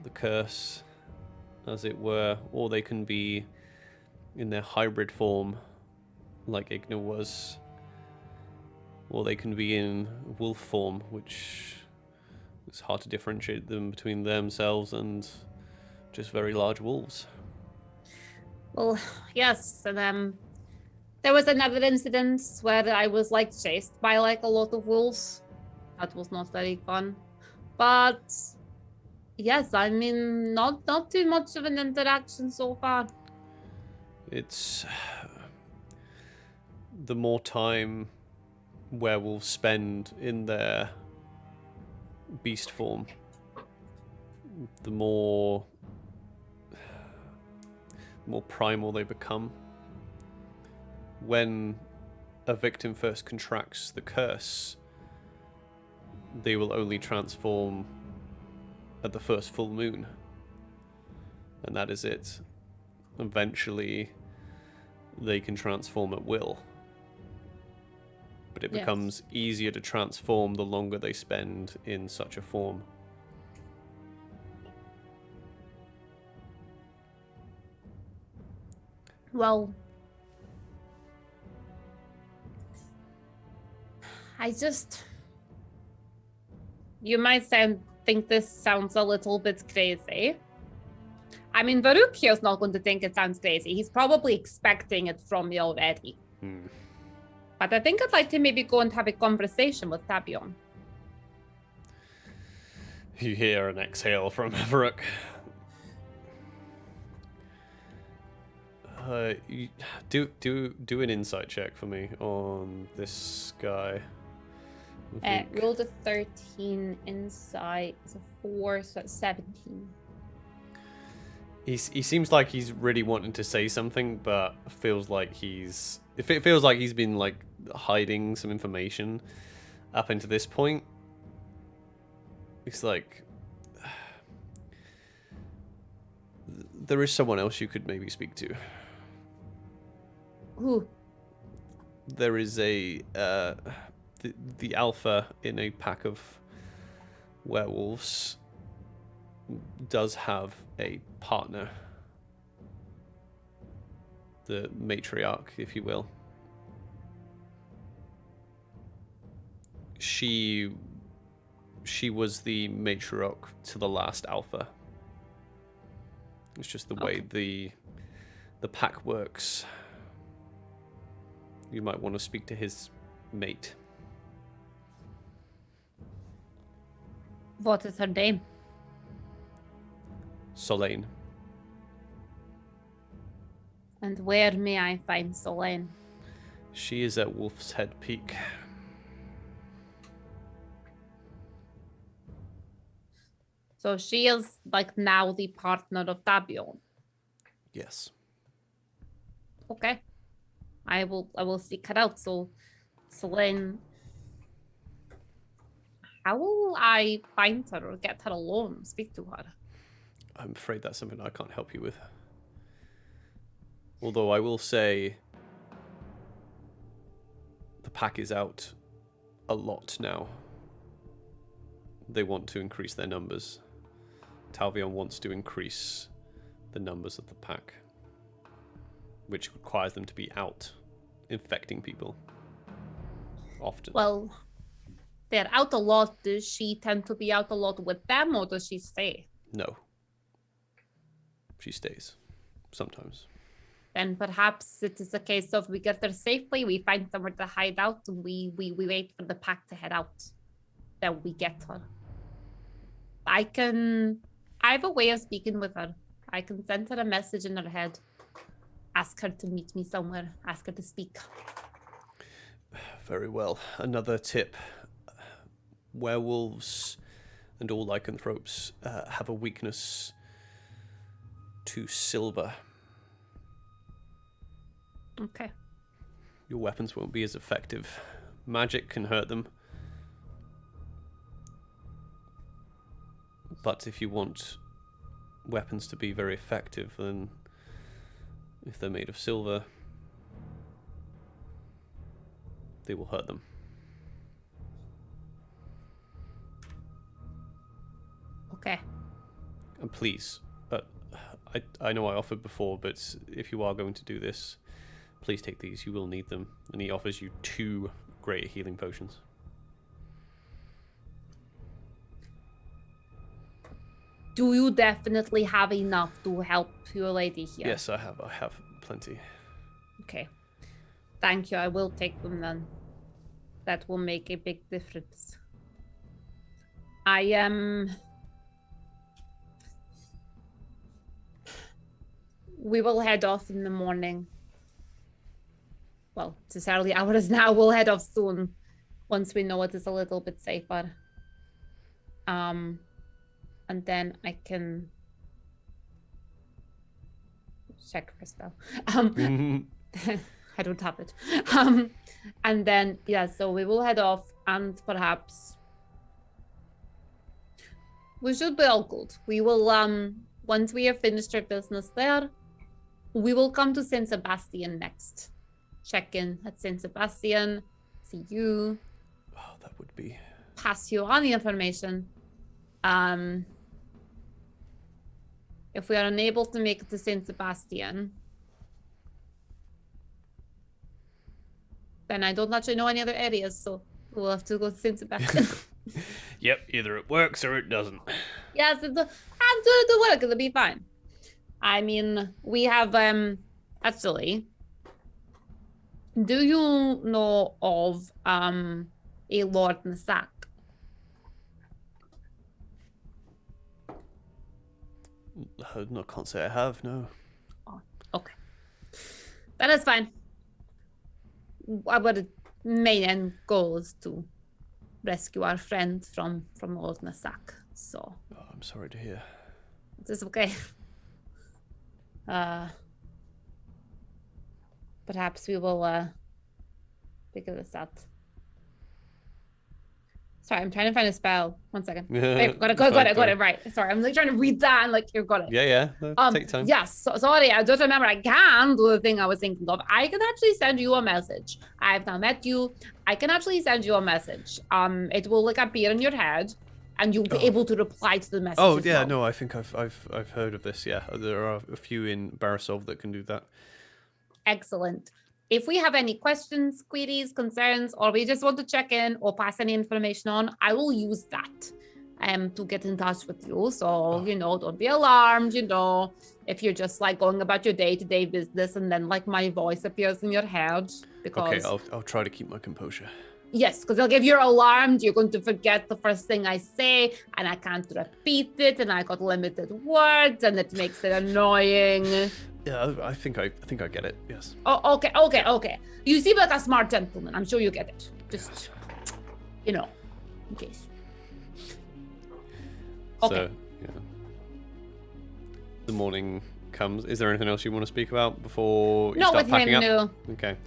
the curse, as it were, or they can be in their hybrid form, like Igna was, or they can be in wolf form, which it's hard to differentiate them between themselves and just very large wolves. Well, yes, and there was another incident where I was like chased by like a lot of wolves. That was not very fun. But yes, I mean, not too much of an interaction so far. It's the more time werewolves spend in their beast form, the more primal they become. When a victim first contracts the curse, they will only transform at the first full moon. And that is it. Eventually, they can transform at will. But it becomes easier to transform the longer they spend in such a form. Well, you might think this sounds a little bit crazy. I mean, Varuk here's not going to think it sounds crazy. He's probably expecting it from me already. But I think I'd like to maybe go and have a conversation with Tabion. You hear an exhale from Varuk. Do an insight check for me on this guy. Rolled a 13, insight is a 4, so it's 17. He seems like he's really wanting to say something, but feels like it feels like he's been like hiding some information up into this point. It's like there is someone else you could maybe speak to. Who? There is the alpha in a pack of werewolves does have a partner. The matriarch, if you will. She was the matriarch to the last alpha. It's just the way the pack works. You might want to speak to his mate. What is her name? Solane. And where may I find Solane? She is at Wolf's Head Peak. So she is like now the partner of Tabion. Yes. Okay. I will seek her out. So Solane, how will I find her or get her alone? Speak to her. I'm afraid that's something I can't help you with. Although I will say the pack is out a lot now. They want to increase their numbers. Talvion wants to increase the numbers of the pack, which requires them to be out infecting people often. Well, they're out a lot. Does she tend to be out a lot with them, or does she stay? No. She stays. Sometimes. Then perhaps it is a case of we get there safely, we find somewhere to hide out, and we wait for the pack to head out. Then we get her. I have a way of speaking with her. I can send her a message in her head. Ask her to meet me somewhere. Ask her to speak. Very well. Another tip. Werewolves and all lycanthropes have a weakness to silver. Okay. Your weapons won't be as effective. Magic can hurt them. But if you want weapons to be very effective, then if they're made of silver, they will hurt them. Okay. And please, I know I offered before, but if you are going to do this, please take these. You will need them. And he offers you 2 great healing potions. Do you definitely have enough to help your lady here? Yes, I have. I have plenty. Okay. Thank you. I will take them then. That will make a big difference. I am... We will head off in the morning. Well, it's early hours now. We'll head off soon once we know it is a little bit safer. And then I can check for spell. I don't have it. And then, yeah, so we will head off and perhaps we should be all good. We will, once we have finished our business there, we will come to Saint Sebastian next. Check in at Saint Sebastian, see you. Oh, that would be... Pass you on the information. If we are unable to make it to Saint Sebastian, then I don't actually know any other areas, so we'll have to go to Saint Sebastian. Yep, either it works or it doesn't. Yes, I'm doing the work. It'll be fine. I mean, we have actually. Do you know of a Lord Nasak? No, can't say I have, no. Oh, okay. That is fine. Our main end goal is to rescue our friend from Lord Nasak. So Oh, I'm sorry to hear. it is okay. Perhaps we will figure this out. Sorry, I'm trying to find a spell. 1 second. Wait, got it. Right. Sorry, I'm like trying to read that and like here, got it. Yeah. No, take time. Yes. So, sorry, I just remember I can do the thing I was thinking of. I can actually send you a message. I've now met you. I can actually send you a message. It will like appear in your head, and you'll be able to reply to the message. Oh yeah, no, I think I've heard of this. Yeah, there are a few in Barisov that can do that. Excellent. If we have any questions, queries, concerns, or we just want to check in or pass any information on, I will use that to get in touch with you. So, don't be alarmed, if you're just like going about your day-to-day business and then like my voice appears in your head. Because okay, I'll try to keep my composure. Yes, because if you're alarmed, you're going to forget the first thing I say, and I can't repeat it, and I got limited words, and it makes it annoying. Yeah, I think I get it. Yes. Oh, okay. You seem like a smart gentleman. I'm sure you get it. Just, in case. Okay. So, yeah. The morning comes. Is there anything else you want to speak about before you start packing up? No. Okay.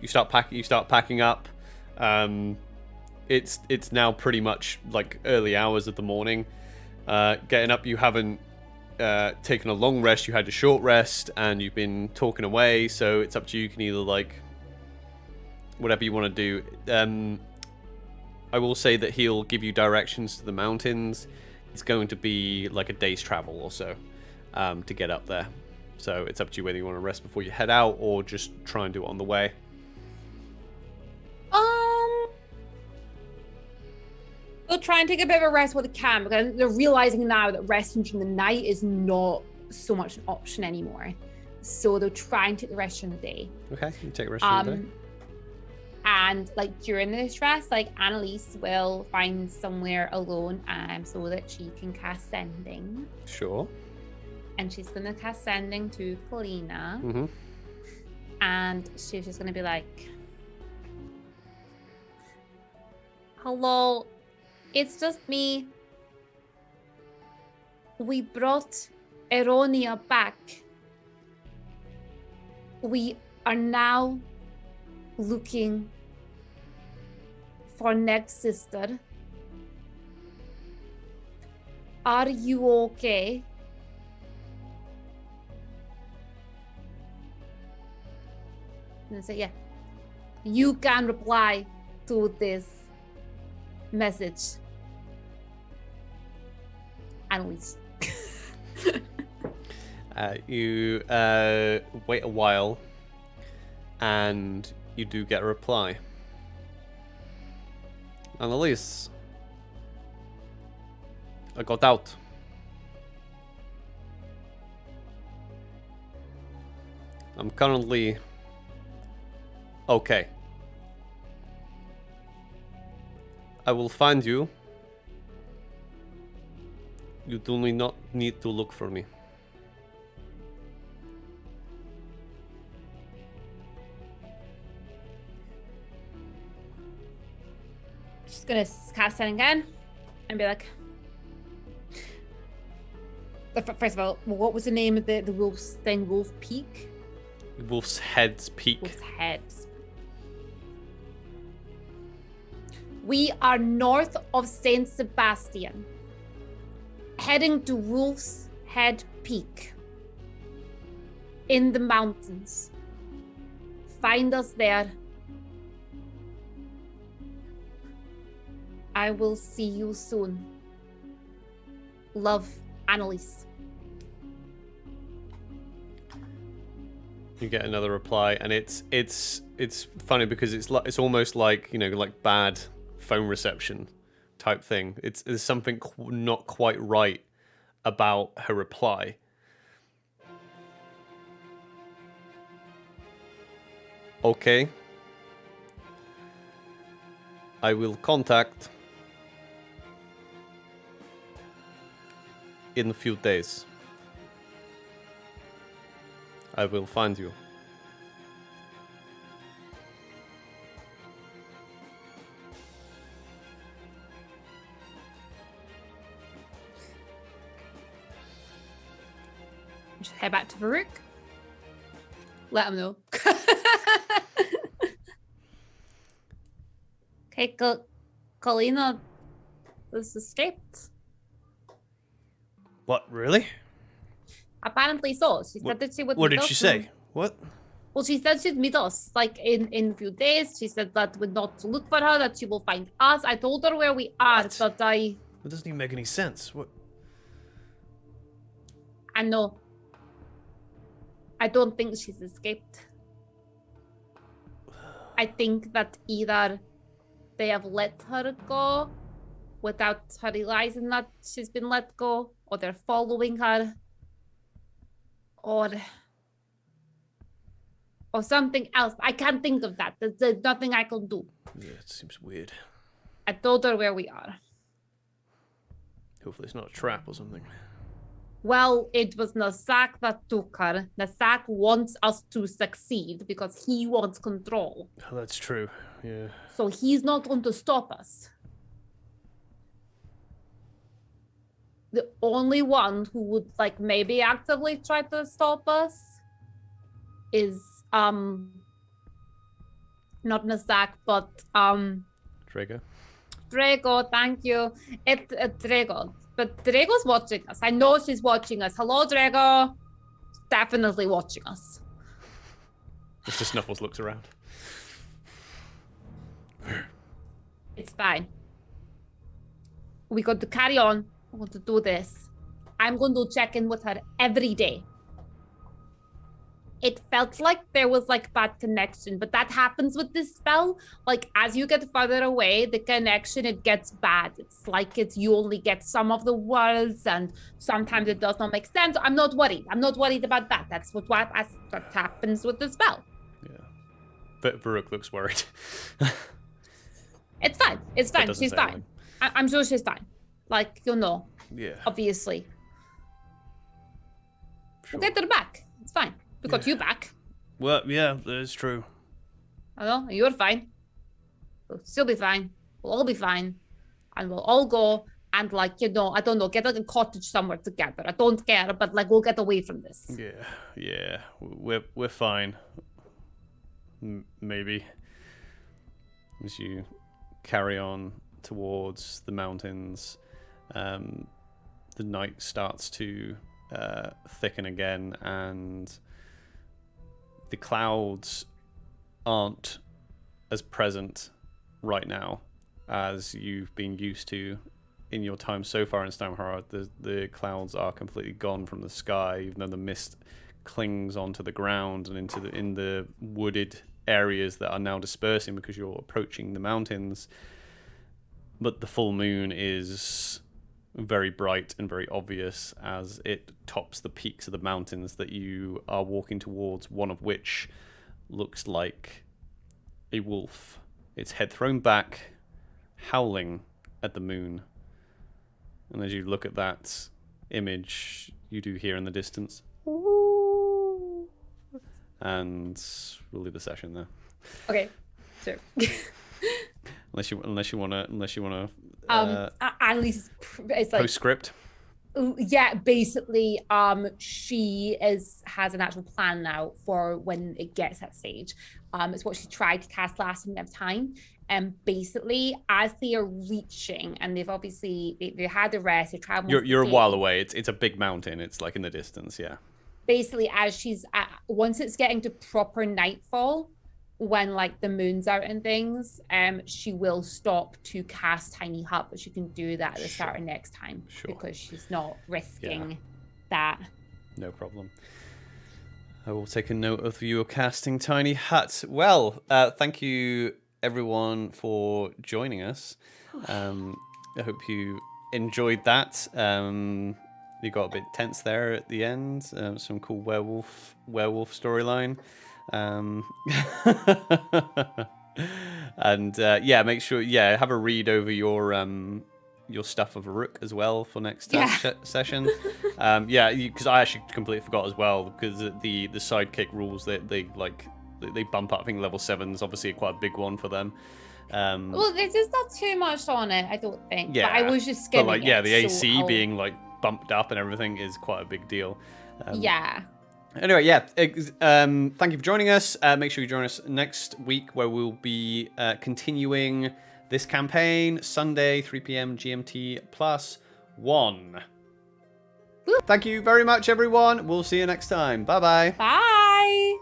You start packing up. It's now pretty much like early hours of the morning. Getting up, you haven't taken a long rest. You had a short rest, and you've been talking away. So it's up to you. You can either like whatever you want to do. I will say that he'll give you directions to the mountains. It's going to be like a day's travel or so to get up there. So it's up to you whether you want to rest before you head out or just try and do it on the way. We'll try and take a bit of a rest while we can, because they're realizing now that resting during the night is not so much an option anymore. So they'll try and take the rest during the day. Okay, you take a rest during the day. And like during this rest, like Annalise will find somewhere alone so that she can cast Sending. Sure. And she's gonna cast Sending to Polina. Mm-hmm. And she's just gonna be like, hello, it's just me. We brought Eronia back. We are now looking for next sister. Are you okay? And I say, yeah. You can reply to this message. Annalise. You wait a while, and you do get a reply. Annalise, I got out. I'm currently okay. I will find you. You do not need to look for me. She's gonna cast it again and be like, first of all, what was the name of the wolf's thing? Wolf Peak? Wolf's Head's Peak. Wolf's Heads. We are north of Saint Sebastian, heading to Wolf's Head Peak in the mountains. Find us there. I will see you soon. Love, Annalise. You get another reply, and it's funny because it's almost like like bad phone reception type thing. There's something not quite right about her reply. Okay. I will contact in a few days. I will find you. head back to Farouk. Let him know. Okay, Kalina was escaped. What, really? Apparently so. She said that she would What meet did us she say? What? Well, she said she'd meet us, like, in a few days. She said that we're not to look for her, that she will find us. I told her where we are, What? but That doesn't even make any sense. What? I know. I don't think she's escaped. I think that either they have let her go without her realizing that she's been let go, or they're following her, or something else. I can't think of that. There's nothing I can do. Yeah, it seems weird. I told her where we are. Hopefully it's not a trap or something. Well, it was Nasak that took her. Nasak wants us to succeed because he wants control. Oh, that's true, yeah. So he's not going to stop us. The only one who would, like, maybe actively try to stop us is, not Nasak, but, Drago? Drago, thank you. It's Drago. But Drago's watching us. I know she's watching us. Hello, Drago. Definitely watching us. Mr. Snuffles looks around. It's fine. We got to carry on. We want to do this. I'm going to check in with her every day. It felt like there was, like, bad connection, but that happens with this spell. Like, as you get further away, the connection, it gets bad. It's like you only get some of the words, and sometimes it does not make sense. I'm not worried. I'm not worried about that. That's what happens with the spell. Yeah. But Varuk looks worried. It's fine. It's fine. She's fine. I'm sure she's fine. Like, Yeah. obviously. Sure. We'll get her back. It's fine. We got you back. Well, yeah, that's true. I know. You're fine. We'll still be fine. We'll all be fine. And we'll all go and, like, I don't know, get, like, a cottage somewhere together. I don't care, but, like, we'll get away from this. Yeah. We're fine. Maybe. As you carry on towards the mountains, the night starts to thicken again, and the clouds aren't as present right now as you've been used to in your time so far in Stamhara. The clouds are completely gone from the sky, even though the mist clings onto the ground and in the wooded areas that are now dispersing because you're approaching the mountains. But the full moon is very bright and very obvious as it tops the peaks of the mountains that you are walking towards, one of which looks like a wolf, its head thrown back, howling at the moon. And as you look at that image, you do hear in the distance, "Ooh." And we'll leave the session there. Okay, sure. Unless you wanna. At least it's like Postscript. Yeah, basically, she has an actual plan now for when it gets that stage. It's what she tried to cast last time. And basically, as they are reaching, and they've obviously they had a rest, they traveled. You're a while away. It's a big mountain. It's like in the distance. Yeah. Basically, as she's once it's getting to proper nightfall, when, like, the moon's out and things, she will stop to cast Tiny Hut, but she can do that at the start of next time because she's not risking that. No problem. I will take a note of you casting Tiny Hut. Well, thank you everyone for joining us. I hope you enjoyed that. You got a bit tense there at the end. Some cool werewolf storyline. And make sure have a read over your stuff of Rook as well for next session. Because I actually completely forgot as well, because the sidekick rules they bump up. I think level 7 is obviously quite a big one for them. Well, there's not too much on it, I don't think. Yeah, but I was just skimming the AC so being like bumped up and everything is quite a big deal. Anyway, yeah. Thank you for joining us. Make sure you join us next week where we'll be continuing this campaign. Sunday, 3 p.m. GMT +1. Woo. Thank you very much, everyone. We'll see you next time. Bye-bye. Bye.